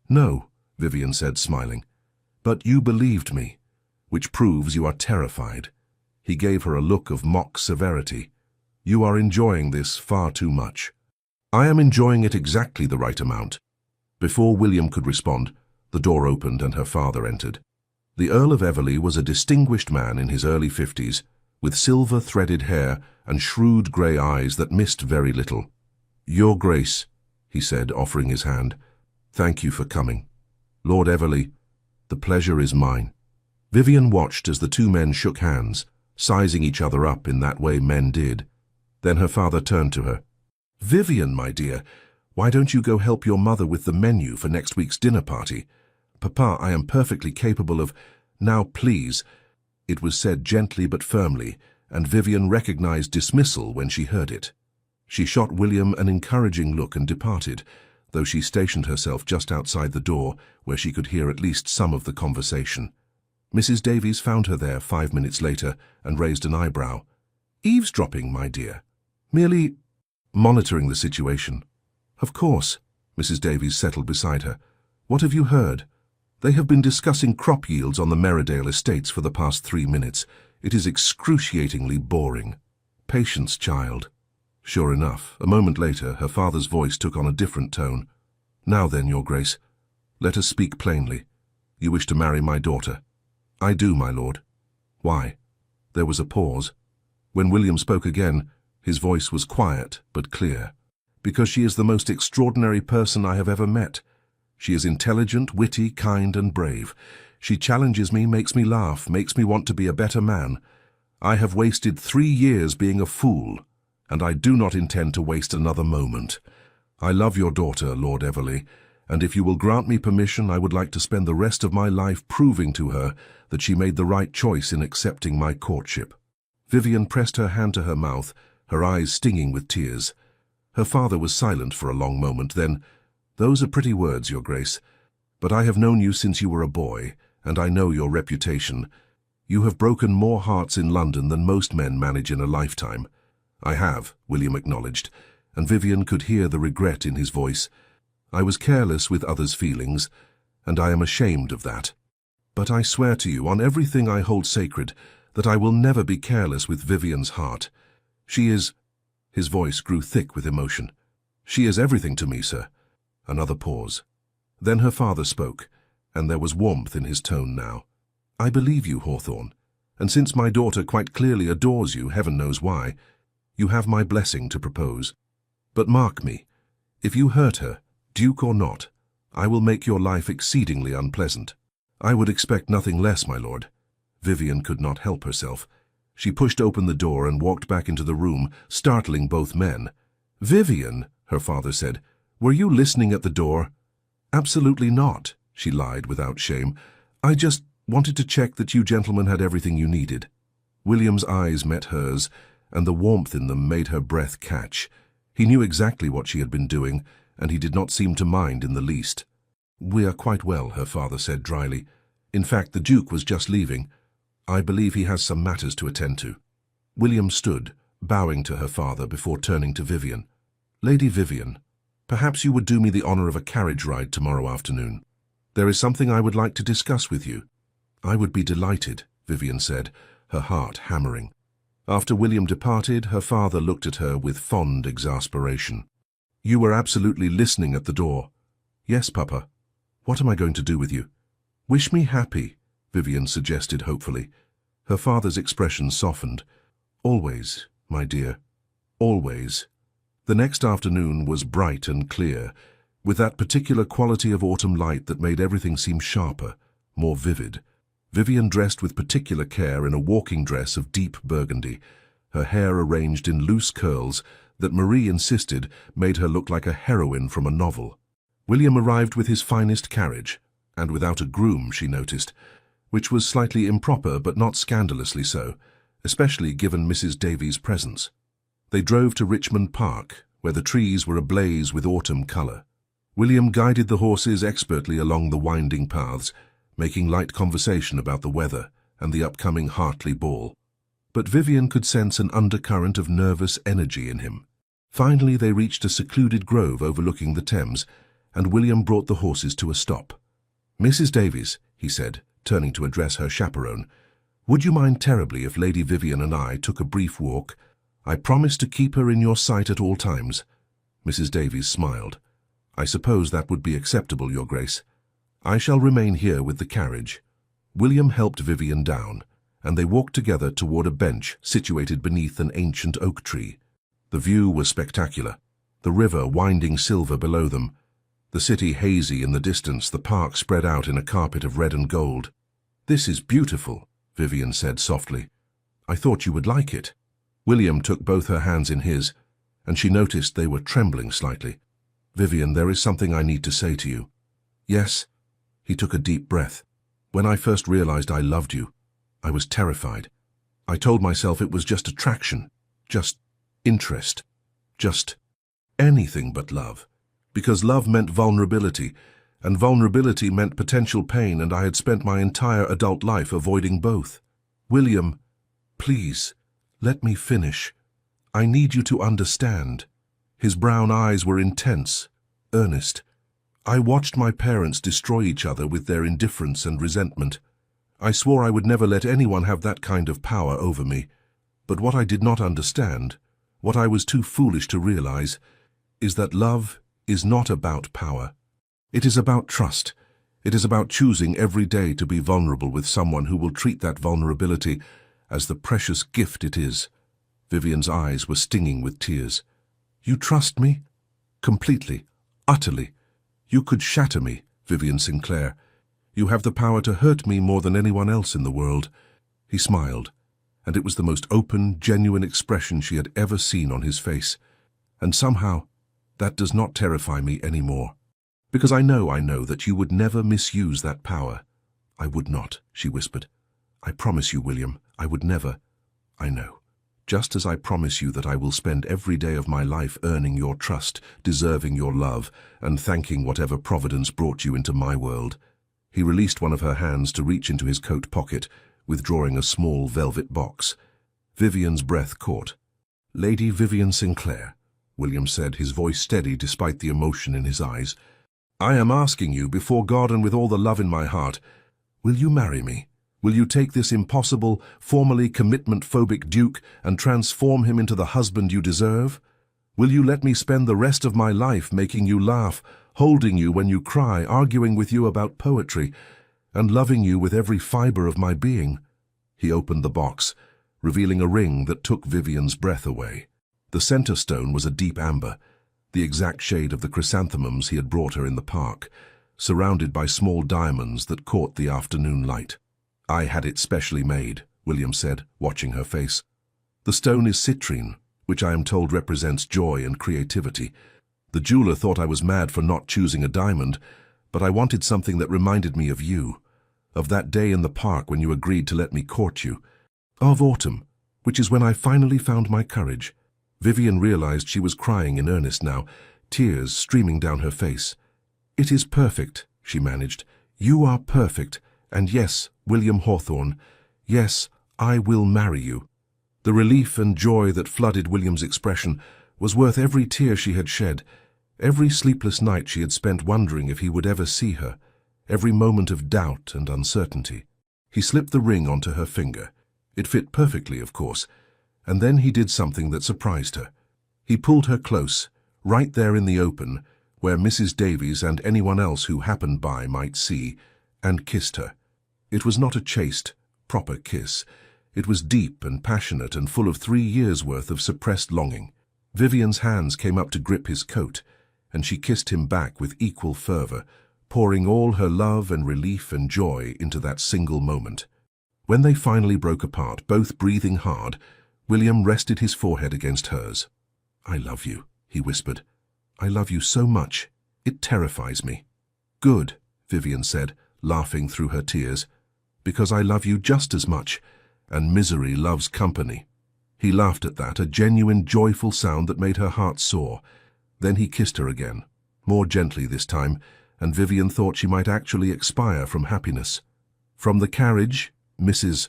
"No," Vivian said, smiling. "But you believed me, which proves you are terrified." He gave her a look of mock severity. "You are enjoying this far too much." "I am enjoying it exactly the right amount." Before William could respond, the door opened and her father entered. The Earl of Everley was a distinguished man in his early 50s, with silver-threaded hair and shrewd grey eyes that missed very little. "Your Grace," he said, offering his hand. "Thank you for coming. Lord Everley, the pleasure is mine." Vivian watched as the two men shook hands, sizing each other up in that way men did. Then her father turned to her. "Vivian, my dear, why don't you go help your mother with the menu for next week's dinner party? Papa, I am perfectly capable of—" "Now, please." It was said gently but firmly, and Vivian recognized dismissal when she heard it. She shot William an encouraging look and departed, though she stationed herself just outside the door where she could hear at least some of the conversation. Mrs. Davies found her there 5 minutes later and raised an eyebrow. "Eavesdropping, my dear." "Merely monitoring the situation." "Of course." Mrs. Davies settled beside her. "What have you heard?" "They have been discussing crop yields on the Merridale estates for the past 3 minutes. It is excruciatingly boring." "Patience, child." Sure enough, a moment later, her father's voice took on a different tone. "Now then, Your Grace, let us speak plainly. You wish to marry my daughter?" "I do, my lord." "Why?" There was a pause. When William spoke again, his voice was quiet but clear. "Because she is the most extraordinary person I have ever met. She is intelligent, witty, kind, and brave. She challenges me, makes me laugh, makes me want to be a better man. I have wasted 3 years being a fool, and I do not intend to waste another moment. I love your daughter, Lord Everley, and if you will grant me permission, I would like to spend the rest of my life proving to her that she made the right choice in accepting my courtship." Vivian pressed her hand to her mouth, her eyes stinging with tears. Her father was silent for a long moment, then, "Those are pretty words, Your Grace, but I have known you since you were a boy, and I know your reputation. You have broken more hearts in London than most men manage in a lifetime." "I have," William acknowledged, and Vivian could hear the regret in his voice. "I was careless with others' feelings, and I am ashamed of that. But I swear to you, on everything I hold sacred, that I will never be careless with Vivian's heart. She is—" His voice grew thick with emotion. "She is everything to me, sir." Another pause. Then her father spoke, and there was warmth in his tone now. "I believe you, Hawthorne, and since my daughter quite clearly adores you, heaven knows why, you have my blessing to propose. But mark me, if you hurt her, duke or not, I will make your life exceedingly unpleasant." "I would expect nothing less, my lord." Vivian could not help herself. She pushed open the door and walked back into the room, startling both men. "Vivian," her father said, "were you listening at the door?" "Absolutely not," she lied without shame. "I just wanted to check that you gentlemen had everything you needed." William's eyes met hers, and the warmth in them made her breath catch. He knew exactly what she had been doing, and he did not seem to mind in the least. "We are quite well," her father said dryly. "In fact, the Duke was just leaving. I believe he has some matters to attend to." William stood, bowing to her father before turning to Vivian. "Lady Vivian, perhaps you would do me the honor of a carriage ride tomorrow afternoon. There is something I would like to discuss with you." "I would be delighted," Vivian said, her heart hammering. After William departed, her father looked at her with fond exasperation. "You were absolutely listening at the door." "Yes, Papa. What am I going to do with you?" "Wish me happy," Vivian suggested hopefully. Her father's expression softened. "Always, my dear, always." The next afternoon was bright and clear, with that particular quality of autumn light that made everything seem sharper, more vivid. Vivian dressed with particular care in a walking dress of deep burgundy, her hair arranged in loose curls that Marie insisted made her look like a heroine from a novel. William arrived with his finest carriage, and without a groom, she noticed, which was slightly improper but not scandalously so, especially given Mrs. Davies' presence. They drove to Richmond Park, where the trees were ablaze with autumn colour. William guided the horses expertly along the winding paths, making light conversation about the weather and the upcoming Hartley ball. But Vivian could sense an undercurrent of nervous energy in him. Finally, they reached a secluded grove overlooking the Thames, and William brought the horses to a stop. "Mrs. Davies," he said, turning to address her chaperone, "would you mind terribly if Lady Vivian and I took a brief walk? I promise to keep her in your sight at all times." Mrs. Davies smiled. "I suppose that would be acceptable, Your Grace. I shall remain here with the carriage." William helped Vivian down, and they walked together toward a bench situated beneath an ancient oak tree. The view was spectacular, the river winding silver below them, the city hazy in the distance, the park spread out in a carpet of red and gold. "This is beautiful," Vivian said softly. "I thought you would like it." William took both her hands in his, and she noticed they were trembling slightly. "Vivian, there is something I need to say to you." "Yes?" He took a deep breath. "When I first realized I loved you, I was terrified. I told myself it was just attraction, just interest, just anything but love. Because love meant vulnerability, and vulnerability meant potential pain, and I had spent my entire adult life avoiding both." "William, please, let me finish. I need you to understand." His brown eyes were intense, earnest. "I watched my parents destroy each other with their indifference and resentment. I swore I would never let anyone have that kind of power over me. But what I did not understand, what I was too foolish to realize, is that love is not about power. It is about trust. It is about choosing every day to be vulnerable with someone who will treat that vulnerability as the precious gift it is." Vivian's eyes were stinging with tears. "You trust me? Completely, utterly. You could shatter me, Vivian Sinclair. You have the power to hurt me more than anyone else in the world." He smiled, and it was the most open, genuine expression she had ever seen on his face. "And somehow, that does not terrify me anymore. Because I know that you would never misuse that power." "I would not," she whispered. "I promise you, William, I would never." "I know. Just as I promise you that I will spend every day of my life earning your trust, deserving your love, and thanking whatever providence brought you into my world." He released one of her hands to reach into his coat pocket, withdrawing a small velvet box. Vivian's breath caught. "Lady Vivian Sinclair," William said, his voice steady despite the emotion in his eyes, "I am asking you, before God and with all the love in my heart, will you marry me? Will you take this impossible, formally commitment-phobic duke and transform him into the husband you deserve? Will you let me spend the rest of my life making you laugh, holding you when you cry, arguing with you about poetry, and loving you with every fibre of my being?" He opened the box, revealing a ring that took Vivian's breath away. The centre stone was a deep amber, the exact shade of the chrysanthemums he had brought her in the park, surrounded by small diamonds that caught the afternoon light. "I had it specially made," William said, watching her face. "The stone is citrine, which I am told represents joy and creativity. The jeweler thought I was mad for not choosing a diamond, but I wanted something that reminded me of you, of that day in the park when you agreed to let me court you, of autumn, which is when I finally found my courage." Vivian realized she was crying in earnest now, tears streaming down her face. "It is perfect," she managed. "You are perfect, and yes, William Hawthorne, yes, I will marry you." The relief and joy that flooded William's expression was worth every tear she had shed, every sleepless night she had spent wondering if he would ever see her, every moment of doubt and uncertainty. He slipped the ring onto her finger. It fit perfectly, of course, and then he did something that surprised her. He pulled her close, right there in the open, where Mrs. Davies and anyone else who happened by might see, and kissed her. It was not a chaste, proper kiss. It was deep and passionate and full of 3 years' worth of suppressed longing. Vivian's hands came up to grip his coat, and she kissed him back with equal fervor, pouring all her love and relief and joy into that single moment. When they finally broke apart, both breathing hard, William rested his forehead against hers. "I love you," he whispered. "I love you so much. It terrifies me." "Good," Vivian said, laughing through her tears, "because I love you just as much, and misery loves company." He laughed at that, a genuine, joyful sound that made her heart soar. Then he kissed her again, more gently this time, and Vivian thought she might actually expire from happiness. From the carriage, Mrs.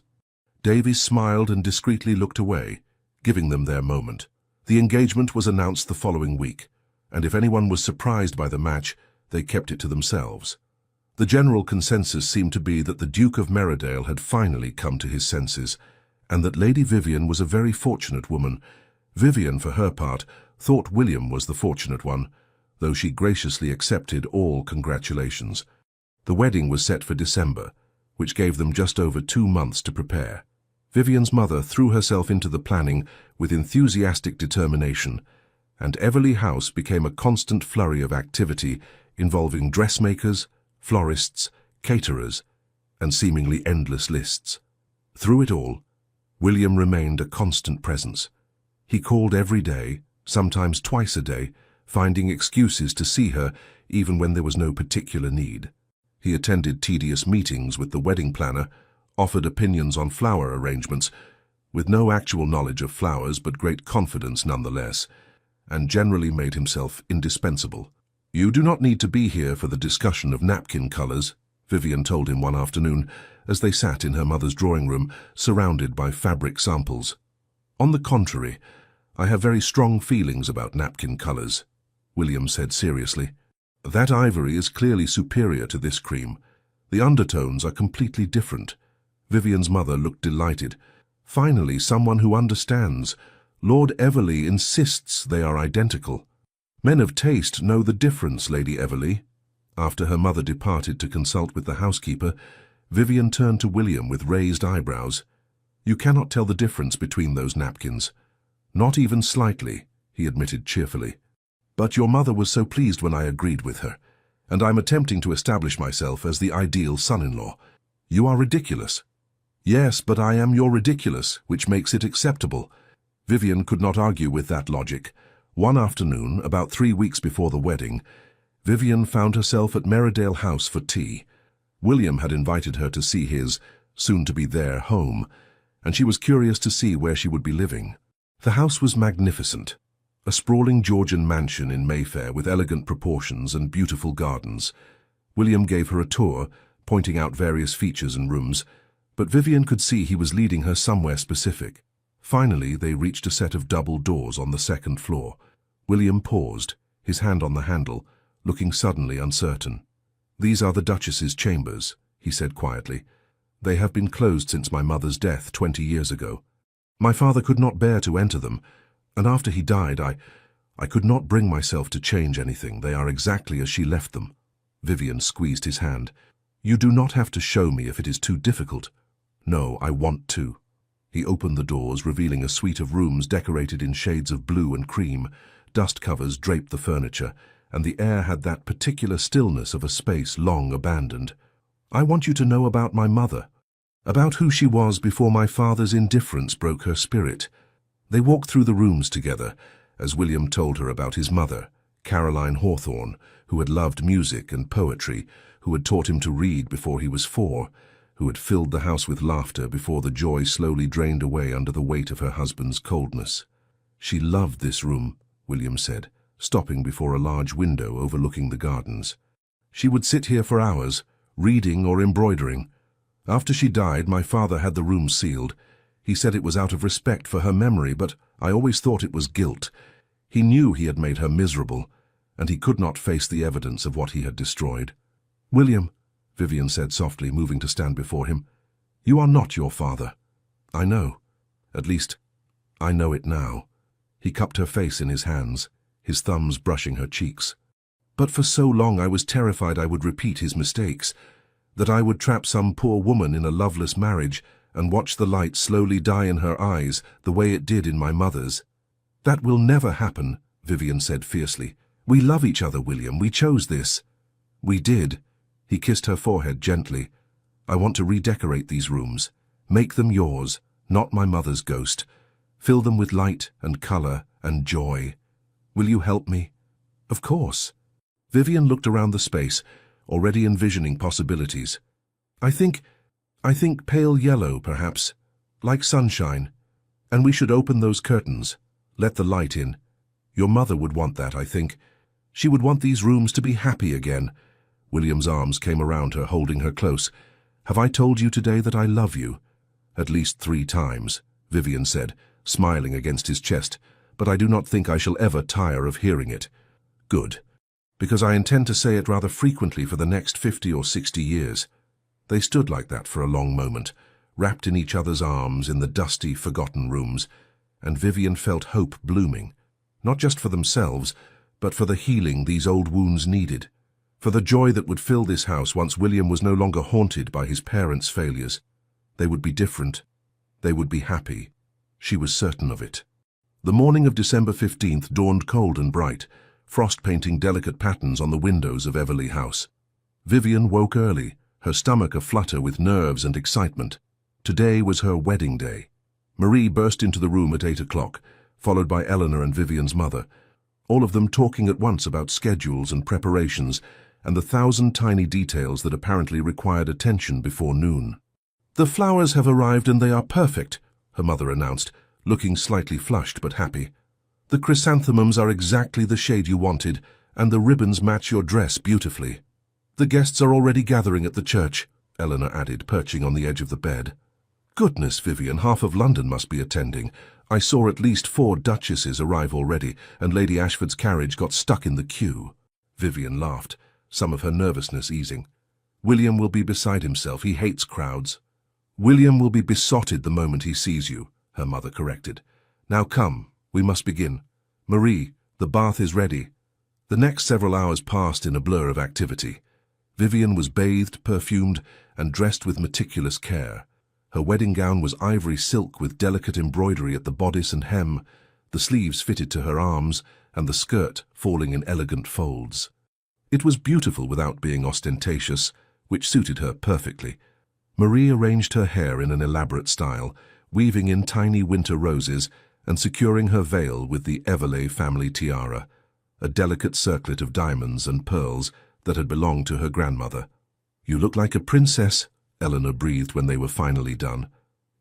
Davies smiled and discreetly looked away, giving them their moment. The engagement was announced the following week, and if anyone was surprised by the match, they kept it to themselves. The general consensus seemed to be that the Duke of Meridale had finally come to his senses, and that Lady Vivian was a very fortunate woman. Vivian, for her part, thought William was the fortunate one, though she graciously accepted all congratulations. The wedding was set for December, which gave them just over 2 months to prepare. Vivian's mother threw herself into the planning with enthusiastic determination, and Everleigh House became a constant flurry of activity involving dressmakers, florists, caterers, and seemingly endless lists. Through it all, William remained a constant presence. He called every day, sometimes twice a day, finding excuses to see her even when there was no particular need. He attended tedious meetings with the wedding planner, offered opinions on flower arrangements, with no actual knowledge of flowers but great confidence nonetheless, and generally made himself indispensable. "You do not need to be here for the discussion of napkin colors," Vivian told him one afternoon as they sat in her mother's drawing room, surrounded by fabric samples. "On the contrary, I have very strong feelings about napkin colors," William said seriously. "That ivory is clearly superior to this cream. The undertones are completely different." Vivian's mother looked delighted. "Finally, someone who understands. Lord Everleigh insists they are identical." "Men of taste know the difference, Lady Everleigh." After her mother departed to consult with the housekeeper, Vivian turned to William with raised eyebrows. "You cannot tell the difference between those napkins." "Not even slightly," he admitted cheerfully. "But your mother was so pleased when I agreed with her, and I'm attempting to establish myself as the ideal son-in-law." "You are ridiculous." "Yes, but I am your ridiculous, which makes it acceptable." Vivian could not argue with that logic. One afternoon, about 3 weeks before the wedding, Vivian found herself at Meridale House for tea. William had invited her to see his, soon-to-be their, home, and she was curious to see where she would be living. The house was magnificent, a sprawling Georgian mansion in Mayfair with elegant proportions and beautiful gardens. William gave her a tour, pointing out various features and rooms, but Vivian could see he was leading her somewhere specific. Finally, they reached a set of double doors on the 2nd floor. William paused, his hand on the handle, looking suddenly uncertain. "These are the Duchess's chambers," he said quietly. "They have been closed since my mother's death 20 years ago. My father could not bear to enter them, and after he died, I could not bring myself to change anything. They are exactly as she left them." Vivian squeezed his hand. "You do not have to show me if it is too difficult." "No, I want to." He opened the doors, revealing a suite of rooms decorated in shades of blue and cream. Dust covers draped the furniture, and the air had that particular stillness of a space long abandoned. "I want you to know about my mother, about who she was before my father's indifference broke her spirit." They walked through the rooms together, as William told her about his mother, Caroline Hawthorne, who had loved music and poetry, who had taught him to read before he was 4, who had filled the house with laughter before the joy slowly drained away under the weight of her husband's coldness. "She loved this room," William said, stopping before a large window overlooking the gardens. "She would sit here for hours, reading or embroidering. After she died, my father had the room sealed. He said it was out of respect for her memory, but I always thought it was guilt. He knew he had made her miserable, and he could not face the evidence of what he had destroyed." "William," Vivian said softly, moving to stand before him, "you are not your father." "I know. At least, I know it now." He cupped her face in his hands, his thumbs brushing her cheeks. "But for so long I was terrified I would repeat his mistakes, that I would trap some poor woman in a loveless marriage and watch the light slowly die in her eyes the way it did in my mother's." "That will never happen," Vivian said fiercely. "We love each other, William. We chose this." "We did." He kissed her forehead gently. "I want to redecorate these rooms. Make them yours, not my mother's ghost. Fill them with light and color and joy. Will you help me?" "Of course." Vivian looked around the space, already envisioning possibilities. I think pale yellow, perhaps, like sunshine. And we should open those curtains. Let the light in. Your mother would want that, I think. She would want these rooms to be happy again. William's arms came around her, holding her close. Have I told you today that I love you? At least 3 times, Vivian said, smiling against his chest, but I do not think I shall ever tire of hearing it. Good, because I intend to say it rather frequently for the next 50 or 60 years. They stood like that for a long moment, wrapped in each other's arms in the dusty, forgotten rooms, and Vivian felt hope blooming, not just for themselves, but for the healing these old wounds needed, for the joy that would fill this house once William was no longer haunted by his parents' failures. They would be different. They would be happy. She was certain of it. The morning of December 15th dawned cold and bright, frost painting delicate patterns on the windows of Everley House. Vivian woke early, her stomach aflutter with nerves and excitement. Today was her wedding day. Marie burst into the room at 8 o'clock, followed by Eleanor and Vivian's mother, all of them talking at once about schedules and preparations and the 1,000 tiny details that apparently required attention before noon. "The flowers have arrived and they are perfect," her mother announced, looking slightly flushed but happy. "The chrysanthemums are exactly the shade you wanted, and the ribbons match your dress beautifully." "The guests are already gathering at the church," Eleanor added, perching on the edge of the bed. "Goodness, Vivian, half of London must be attending. I saw at least 4 duchesses arrive already, and Lady Ashford's carriage got stuck in the queue." Vivian laughed, some of her nervousness easing. "William will be beside himself. He hates crowds." "William will be besotted the moment he sees you," her mother corrected. "Now come, we must begin. Marie, the bath is ready." The next several hours passed in a blur of activity. Vivian was bathed, perfumed, and dressed with meticulous care. Her wedding gown was ivory silk with delicate embroidery at the bodice and hem, the sleeves fitted to her arms, and the skirt falling in elegant folds. It was beautiful without being ostentatious, which suited her perfectly. Marie arranged her hair in an elaborate style, weaving in tiny winter roses and securing her veil with the Everley family tiara, a delicate circlet of diamonds and pearls that had belonged to her grandmother. "You look like a princess," Eleanor breathed when they were finally done.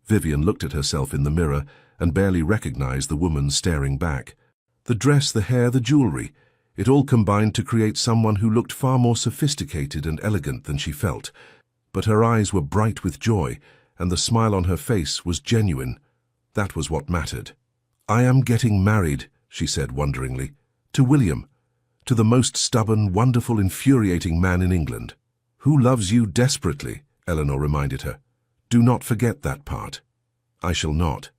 Vivian looked at herself in the mirror and barely recognized the woman staring back. The dress, the hair, the jewelry, it all combined to create someone who looked far more sophisticated and elegant than she felt. But her eyes were bright with joy, and the smile on her face was genuine. That was what mattered. "I am getting married," she said wonderingly, "to William, to the most stubborn, wonderful, infuriating man in England." "Who loves you desperately," Eleanor reminded her. "Do not forget that part." "I shall not."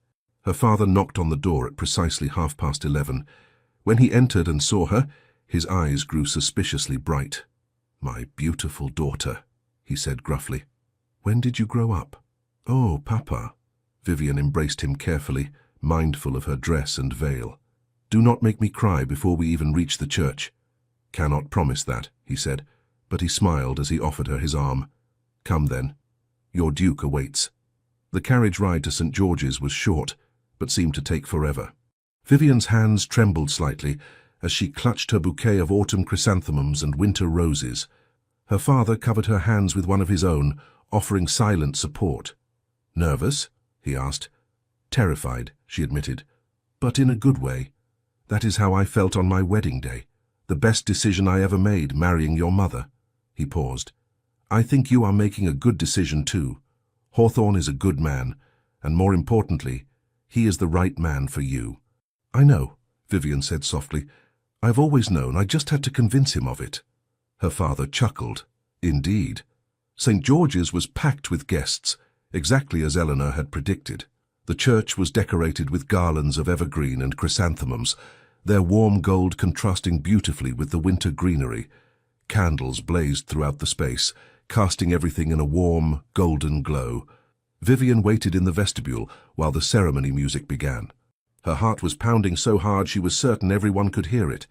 Her father knocked on the door at precisely 11:30. When he entered and saw her, his eyes grew suspiciously bright. "My beautiful daughter," he said gruffly. "When did you grow up?" "Oh, Papa." Vivian embraced him carefully, mindful of her dress and veil. "Do not make me cry before we even reach the church." "Cannot promise that," he said, but he smiled as he offered her his arm. "Come then. Your Duke awaits." The carriage ride to St. George's was short, but seemed to take forever. Vivian's hands trembled slightly as she clutched her bouquet of autumn chrysanthemums and winter roses. Her father covered her hands with one of his own, offering silent support. "Nervous?" he asked. "Terrified," she admitted, "but in a good way. That is how I felt on my wedding day. The best decision I ever made, marrying your mother." He paused. "I think you are making a good decision too. Hawthorne is a good man, and more importantly, he is the right man for you." "I know," Vivian said softly. "I've always known, I just had to convince him of it." Her father chuckled. "Indeed." St. George's was packed with guests, exactly as Eleanor had predicted. The church was decorated with garlands of evergreen and chrysanthemums, their warm gold contrasting beautifully with the winter greenery. Candles blazed throughout the space, casting everything in a warm, golden glow. Vivian waited in the vestibule while the ceremony music began. Her heart was pounding so hard she was certain everyone could hear it.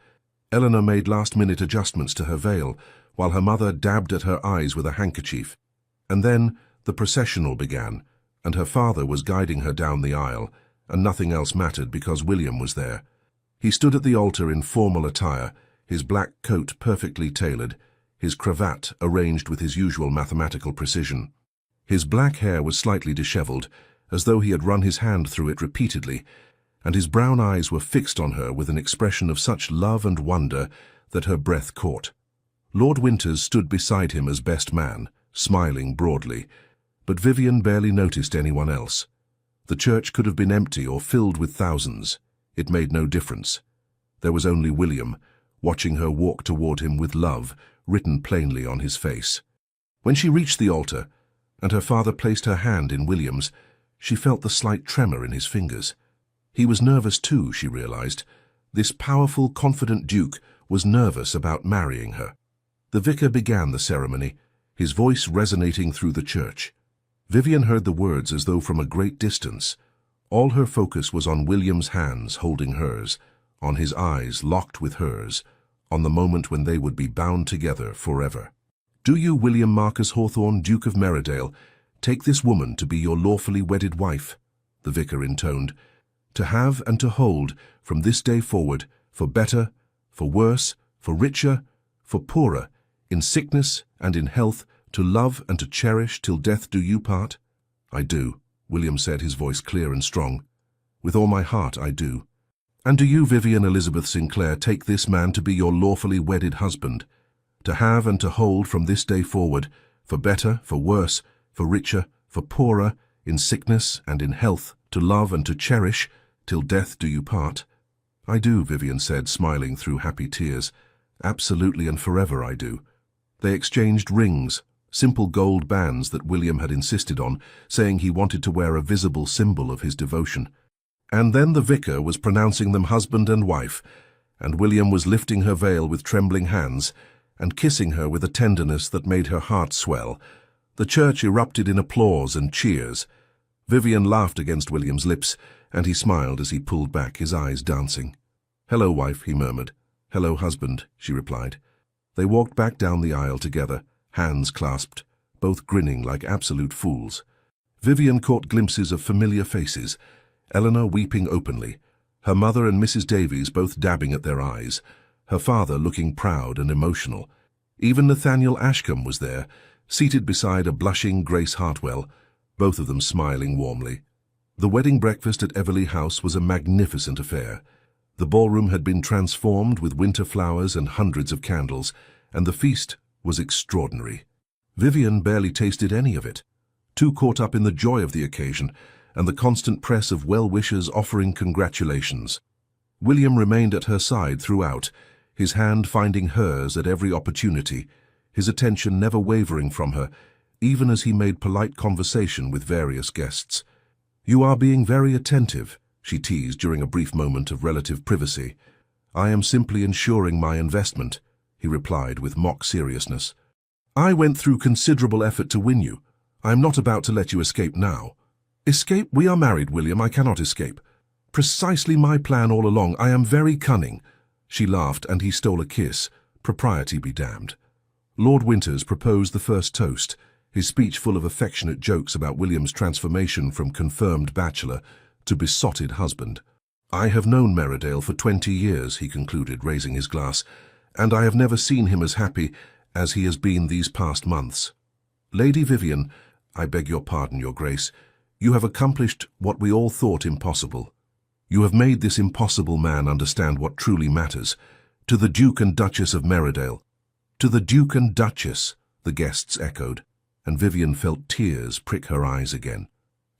Eleanor made last-minute adjustments to her veil, while her mother dabbed at her eyes with a handkerchief. And then the processional began, and her father was guiding her down the aisle, and nothing else mattered because William was there. He stood at the altar in formal attire, his black coat perfectly tailored, his cravat arranged with his usual mathematical precision. His black hair was slightly disheveled, as though he had run his hand through it repeatedly, and his brown eyes were fixed on her with an expression of such love and wonder that her breath caught. Lord Winters stood beside him as best man, smiling broadly, but Vivian barely noticed anyone else. The church could have been empty or filled with thousands. It made no difference. There was only William, watching her walk toward him with love written plainly on his face. When she reached the altar, and her father placed her hand in William's, she felt the slight tremor in his fingers. He was nervous too, she realized. This powerful, confident duke was nervous about marrying her. The vicar began the ceremony, his voice resonating through the church. Vivian heard the words as though from a great distance. All her focus was on William's hands holding hers, on his eyes locked with hers, on the moment when they would be bound together forever. "Do you, William Marcus Hawthorne, Duke of Merridale, take this woman to be your lawfully wedded wife?" the vicar intoned. "To have and to hold, from this day forward, for better, for worse, for richer, for poorer, in sickness and in health, to love and to cherish till death do you part?" "I do," William said, his voice clear and strong. "With all my heart, I do." "And do you, Vivian Elizabeth Sinclair, take this man to be your lawfully wedded husband? To have and to hold from this day forward, for better, for worse, for richer, for poorer, in sickness and in health, to love and to cherish, till death do you part?" "I do," Vivian said, smiling through happy tears. "Absolutely and forever I do." They exchanged rings, simple gold bands that William had insisted on, saying he wanted to wear a visible symbol of his devotion. And then the vicar was pronouncing them husband and wife, and William was lifting her veil with trembling hands and kissing her with a tenderness that made her heart swell. The church erupted in applause and cheers. Vivian laughed against William's lips, and he smiled as he pulled back, his eyes dancing. "Hello, wife," he murmured. "Hello, husband," she replied. They walked back down the aisle together, hands clasped, both grinning like absolute fools. Vivian caught glimpses of familiar faces, Eleanor weeping openly, her mother and Mrs. Davies both dabbing at their eyes, her father looking proud and emotional. Even Nathaniel Ashcombe was there, seated beside a blushing Grace Hartwell, both of them smiling warmly. The wedding breakfast at Everleigh House was a magnificent affair. The ballroom had been transformed with winter flowers and hundreds of candles, and the feast was extraordinary. Vivian barely tasted any of it, too caught up in the joy of the occasion and the constant press of well-wishers offering congratulations. William remained at her side throughout, his hand finding hers at every opportunity, his attention never wavering from her, even as he made polite conversation with various guests. "You are being very attentive," she teased during a brief moment of relative privacy. "I am simply ensuring my investment," he replied with mock seriousness. "I went through considerable effort to win you. I am not about to let you escape now." "Escape? We are married, William. I cannot escape." "Precisely my plan all along. I am very cunning." She laughed, and he stole a kiss. Propriety be damned. Lord Winters proposed the first toast, his speech full of affectionate jokes about William's transformation from confirmed bachelor to besotted husband. "I have known Merridale for 20 years, he concluded, raising his glass, "and I have never seen him as happy as he has been these past months. Lady Vivian, I beg your pardon, Your Grace, you have accomplished what we all thought impossible. You have made this impossible man understand what truly matters. To the Duke and Duchess of Merridale." "To the Duke and Duchess," the guests echoed, and Vivian felt tears prick her eyes again.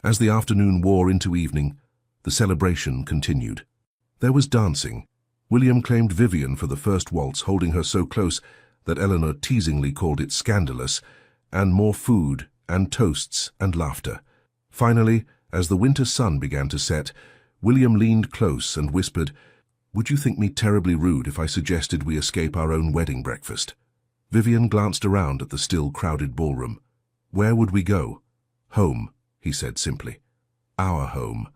As the afternoon wore into evening, the celebration continued. There was dancing. William claimed Vivian for the first waltz, holding her so close that Eleanor teasingly called it scandalous, and more food and toasts and laughter. Finally, as the winter sun began to set, William leaned close and whispered, "Would you think me terribly rude if I suggested we escape our own wedding breakfast?" Vivian glanced around at the still crowded ballroom. "Where would we go?" "Home," he said simply. "Our home.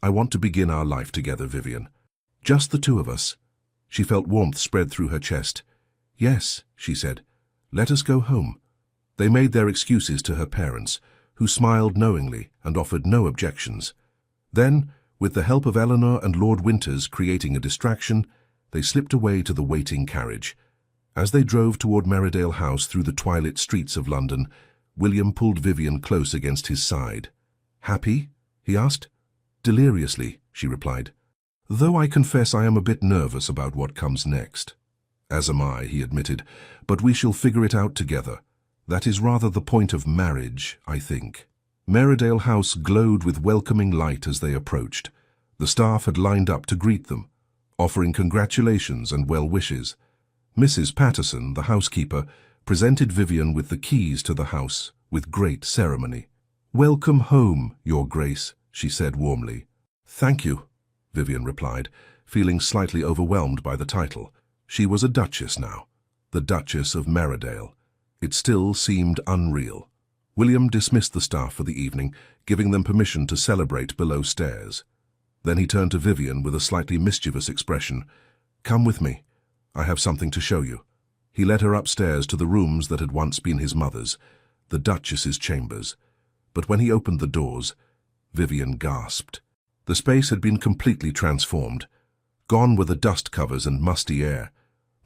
I want to begin our life together, Vivian. Just the two of us." She felt warmth spread through her chest. "Yes," she said. "Let us go home." They made their excuses to her parents, who smiled knowingly and offered no objections. Then, with the help of Eleanor and Lord Winters creating a distraction, they slipped away to the waiting carriage. As they drove toward Merridale House through the twilit streets of London, William pulled Vivian close against his side. "Happy?" he asked. Deliriously, she replied. Though I confess I am a bit nervous about what comes next. As am I, he admitted, but we shall figure it out together. That is rather the point of marriage, I think. Meredale House glowed with welcoming light as they approached. The staff had lined up to greet them, offering congratulations and well wishes. Mrs. Patterson, the housekeeper, presented Vivian with the keys to the house with great ceremony. Welcome home, Your Grace, she said warmly. Thank you, Vivian replied, feeling slightly overwhelmed by the title. She was a duchess now, the Duchess of Meredale. It still seemed unreal. William dismissed the staff for the evening, giving them permission to celebrate below stairs. Then he turned to Vivian with a slightly mischievous expression. Come with me. I have something to show you. He led her upstairs to the rooms that had once been his mother's, the Duchess's chambers. But when he opened the doors, Vivian gasped. The space had been completely transformed. Gone were the dust covers and musty air.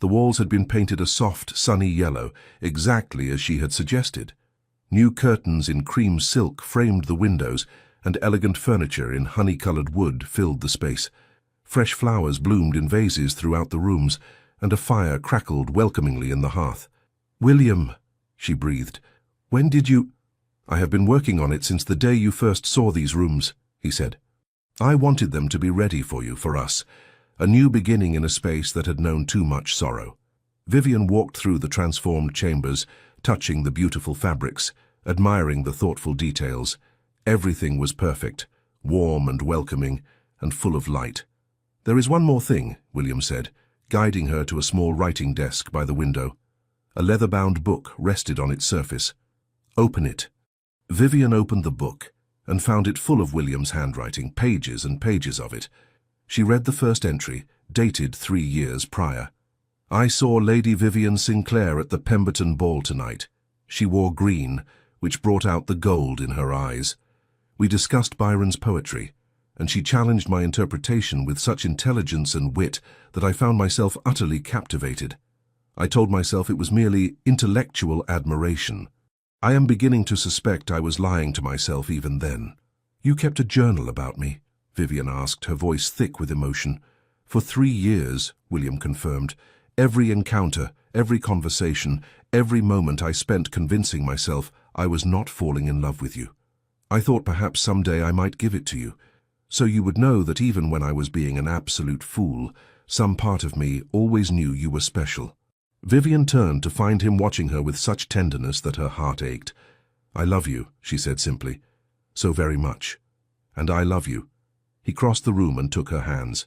The walls had been painted a soft, sunny yellow, exactly as she had suggested. New curtains in cream silk framed the windows, and elegant furniture in honey-colored wood filled the space. Fresh flowers bloomed in vases throughout the rooms, and a fire crackled welcomingly in the hearth. William, she breathed, when did you— I have been working on it since the day you first saw these rooms, he said. I wanted them to be ready for you, for us, a new beginning in a space that had known too much sorrow. Vivian walked through the transformed chambers, touching the beautiful fabrics, admiring the thoughtful details. Everything was perfect, warm and welcoming, and full of light. There is one more thing, William said, guiding her to a small writing desk by the window. A leather-bound book rested on its surface. Open it. Vivian opened the book and found it full of William's handwriting, pages and pages of it. She read the first entry, dated 3 years prior. I saw Lady Vivian Sinclair at the Pemberton Ball tonight. She wore green, which brought out the gold in her eyes. We discussed Byron's poetry, and she challenged my interpretation with such intelligence and wit that I found myself utterly captivated. I told myself it was merely intellectual admiration. I am beginning to suspect I was lying to myself even then. You kept a journal about me, Vivian asked, her voice thick with emotion. For 3 years, William confirmed. Every encounter, every conversation, every moment I spent convincing myself I was not falling in love with you. I thought perhaps someday I might give it to you, so you would know that even when I was being an absolute fool, some part of me always knew you were special. Vivian turned to find him watching her with such tenderness that her heart ached. I love you, she said simply. So very much. And I love you. He crossed the room and took her hands.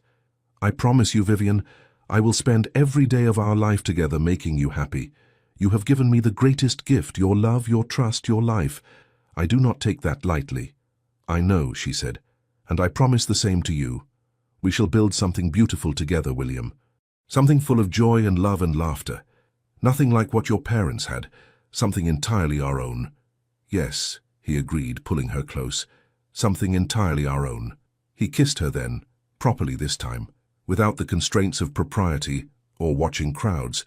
I promise you, Vivian, I will spend every day of our life together making you happy. You have given me the greatest gift, your love, your trust, your life. I do not take that lightly. I know, she said, and I promise the same to you. We shall build something beautiful together, William. Something full of joy and love and laughter. Nothing like what your parents had, something entirely our own. Yes, he agreed, pulling her close. Something entirely our own. He kissed her then, properly this time, without the constraints of propriety or watching crowds.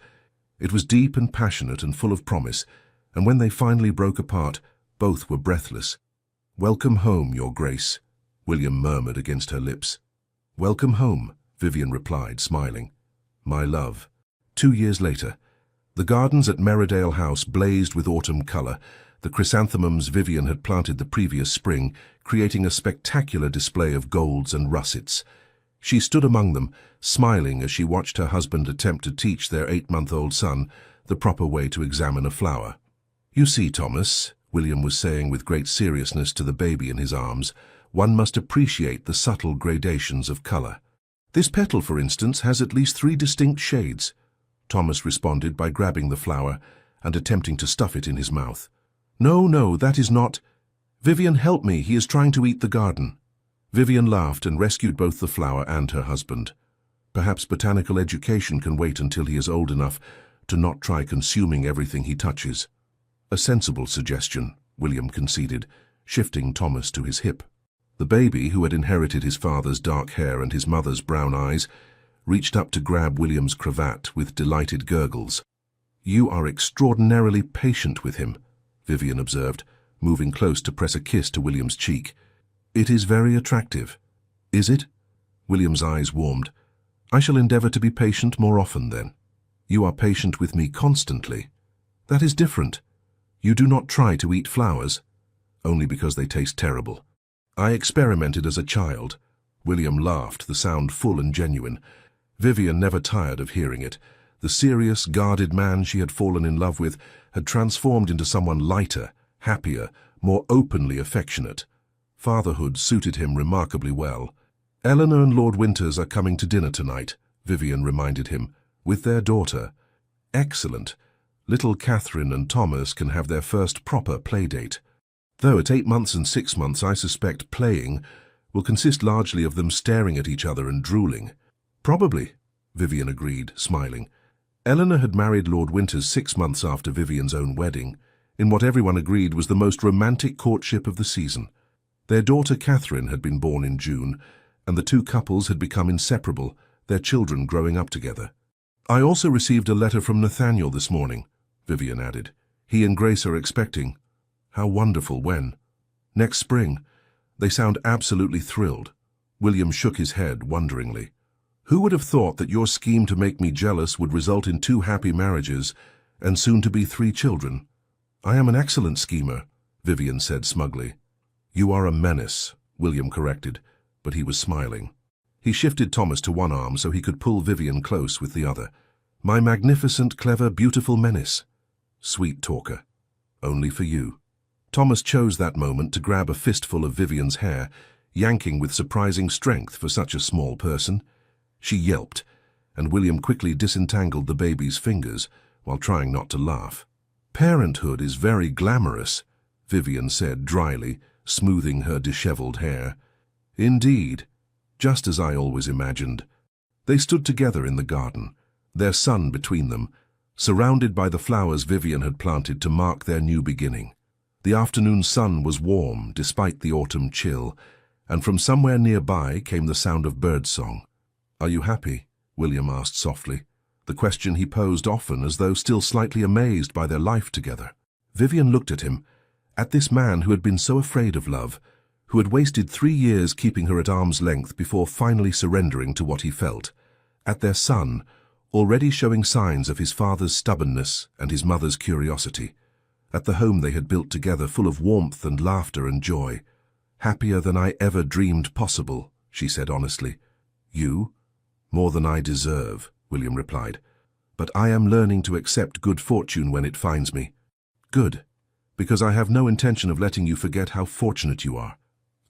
It was deep and passionate and full of promise, and when they finally broke apart, both were breathless. Welcome home, Your Grace, William murmured against her lips. Welcome home, Vivian replied, smiling. My love. 2 years later, the gardens at Meredale House blazed with autumn colour, the chrysanthemums Vivian had planted the previous spring, creating a spectacular display of golds and russets. She stood among them, smiling as she watched her husband attempt to teach their 8-month-old son the proper way to examine a flower. You see, Thomas, William was saying with great seriousness to the baby in his arms, one must appreciate the subtle gradations of colour. This petal, for instance, has at least 3 distinct shades. Thomas responded by grabbing the flower and attempting to stuff it in his mouth. No, that is not— Vivian, help me, he is trying to eat the garden. Vivian laughed and rescued both the flower and her husband. Perhaps botanical education can wait until he is old enough to not try consuming everything he touches. A sensible suggestion, William conceded, shifting Thomas to his hip. The baby, who had inherited his father's dark hair and his mother's brown eyes, reached up to grab William's cravat with delighted gurgles. You are extraordinarily patient with him, Vivian observed, moving close to press a kiss to William's cheek. It is very attractive. Is it? William's eyes warmed. I shall endeavor to be patient more often then. You are patient with me constantly. That is different. You do not try to eat flowers, only because they taste terrible. I experimented as a child. William laughed, the sound full and genuine. Vivian never tired of hearing it. The serious, guarded man she had fallen in love with had transformed into someone lighter, happier, more openly affectionate. Fatherhood suited him remarkably well. Eleanor and Lord Winters are coming to dinner tonight, Vivian reminded him, with their daughter. Excellent. Little Catherine and Thomas can have their first proper play date. Though at 8 months and 6 months I suspect playing will consist largely of them staring at each other and drooling. Probably, Vivian agreed, smiling. Eleanor had married Lord Winters 6 months after Vivian's own wedding, in what everyone agreed was the most romantic courtship of the season. Their daughter Catherine had been born in June, and the two couples had become inseparable, their children growing up together. I also received a letter from Nathaniel this morning, Vivian added. He and Grace are expecting. How wonderful. When? Next spring. They sound absolutely thrilled. William shook his head wonderingly. Who would have thought that your scheme to make me jealous would result in 2 happy marriages and soon to be 3 children? I am an excellent schemer, Vivian said smugly. You are a menace, William corrected, but he was smiling. He shifted Thomas to one arm so he could pull Vivian close with the other. My magnificent, clever, beautiful menace. Sweet talker. Only for you. Thomas chose that moment to grab a fistful of Vivian's hair, yanking with surprising strength for such a small person. She yelped, and William quickly disentangled the baby's fingers while trying not to laugh. Parenthood is very glamorous, Vivian said dryly, smoothing her disheveled hair. Indeed, just as I always imagined. They stood together in the garden, their son between them, surrounded by the flowers Vivian had planted to mark their new beginning. The afternoon sun was warm despite the autumn chill, and from somewhere nearby came the sound of birdsong. Are you happy? William asked softly, the question he posed often as though still slightly amazed by their life together. Vivian looked at him, at this man who had been so afraid of love, who had wasted 3 years keeping her at arm's length before finally surrendering to what he felt, at their son, already showing signs of his father's stubbornness and his mother's curiosity, at the home they had built together full of warmth and laughter and joy. Happier than I ever dreamed possible, she said honestly. You? More than I deserve, William replied. But I am learning to accept good fortune when it finds me. Good, because I have no intention of letting you forget how fortunate you are.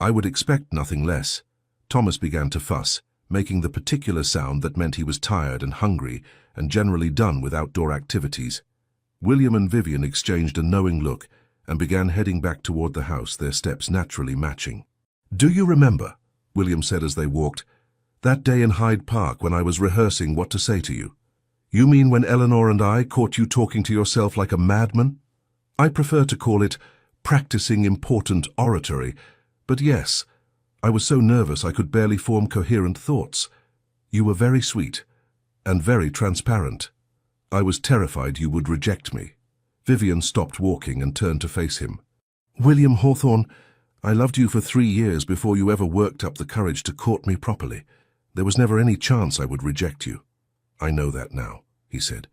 I would expect nothing less. Thomas began to fuss, making the particular sound that meant he was tired and hungry and generally done with outdoor activities. William and Vivian exchanged a knowing look and began heading back toward the house, their steps naturally matching. Do you remember, William said as they walked, that day in Hyde Park when I was rehearsing what to say to you? You mean when Eleanor and I caught you talking to yourself like a madman? I prefer to call it practicing important oratory, but yes, I was so nervous I could barely form coherent thoughts. You were very sweet and very transparent. I was terrified you would reject me. Vivian stopped walking and turned to face him. William Hawthorne, I loved you for 3 years before you ever worked up the courage to court me properly. There was never any chance I would reject you. I know that now, he said,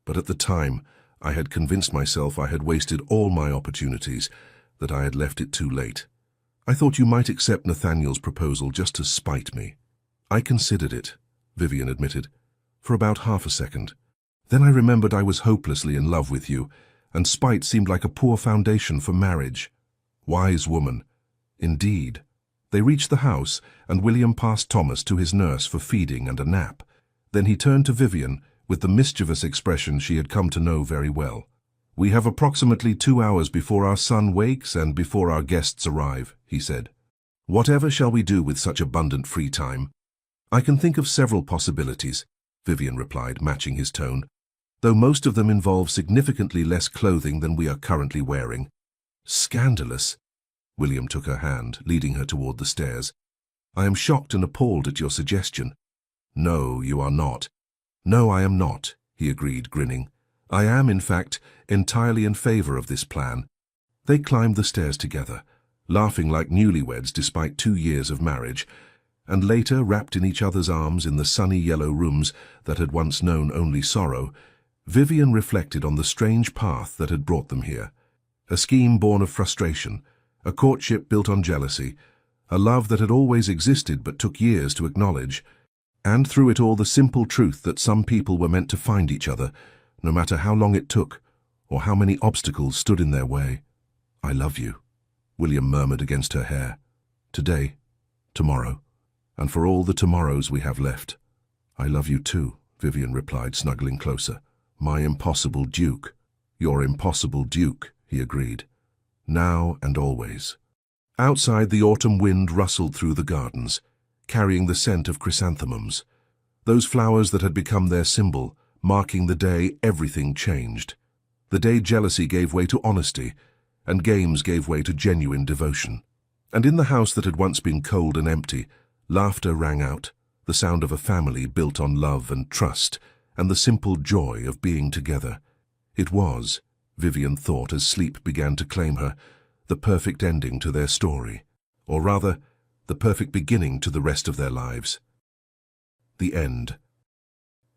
but at the time I had convinced myself I had wasted all my opportunities, that I had left it too late. I thought you might accept Nathaniel's proposal just to spite me. I considered it, Vivian admitted, for about half a second. Then I remembered I was hopelessly in love with you, and spite seemed like a poor foundation for marriage. Wise woman. Indeed. They reached the house, and William passed Thomas to his nurse for feeding and a nap. Then he turned to Vivian, with the mischievous expression she had come to know very well. We have approximately 2 hours before our son wakes and before our guests arrive, he said. Whatever shall we do with such abundant free time? I can think of several possibilities, Vivian replied, matching his tone, though most of them involve significantly less clothing than we are currently wearing. Scandalous. William took her hand, leading her toward the stairs. I am shocked and appalled at your suggestion. No, you are not. No, I am not, he agreed, grinning. I am, in fact, entirely in favor of this plan. They climbed the stairs together, laughing like newlyweds despite 2 years of marriage, and later, wrapped in each other's arms in the sunny yellow rooms that had once known only sorrow, Vivian reflected on the strange path that had brought them here. A scheme born of frustration, a courtship built on jealousy, a love that had always existed but took years to acknowledge, and through it all the simple truth that some people were meant to find each other, no matter how long it took or how many obstacles stood in their way. "I love you," William murmured against her hair. "Today, tomorrow, and for all the tomorrows we have left." "I love you too," Vivian replied, snuggling closer. "My impossible Duke." "Your impossible Duke," he agreed. "Now and always." Outside, the autumn wind rustled through the gardens, carrying the scent of chrysanthemums. Those flowers that had become their symbol, marking the day everything changed. The day jealousy gave way to honesty, and games gave way to genuine devotion. And in the house that had once been cold and empty, laughter rang out, the sound of a family built on love and trust, and the simple joy of being together. It was, Vivian thought as sleep began to claim her, the perfect ending to their story, or rather, the perfect beginning to the rest of their lives. The end.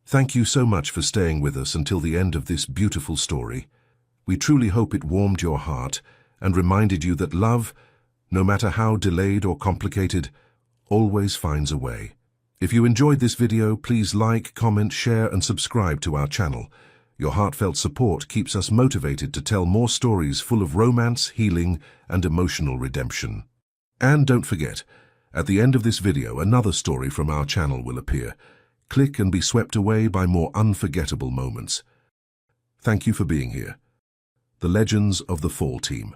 Thank you so much for staying with us until the end of this beautiful story. We truly hope it warmed your heart and reminded you that love, no matter how delayed or complicated, always finds a way. If you enjoyed this video, please like, comment, share, and subscribe to our channel. Your heartfelt support keeps us motivated to tell more stories full of romance, healing, and emotional redemption. And don't forget, at the end of this video, another story from our channel will appear. Click and be swept away by more unforgettable moments. Thank you for being here. The Legends of the Fall Team.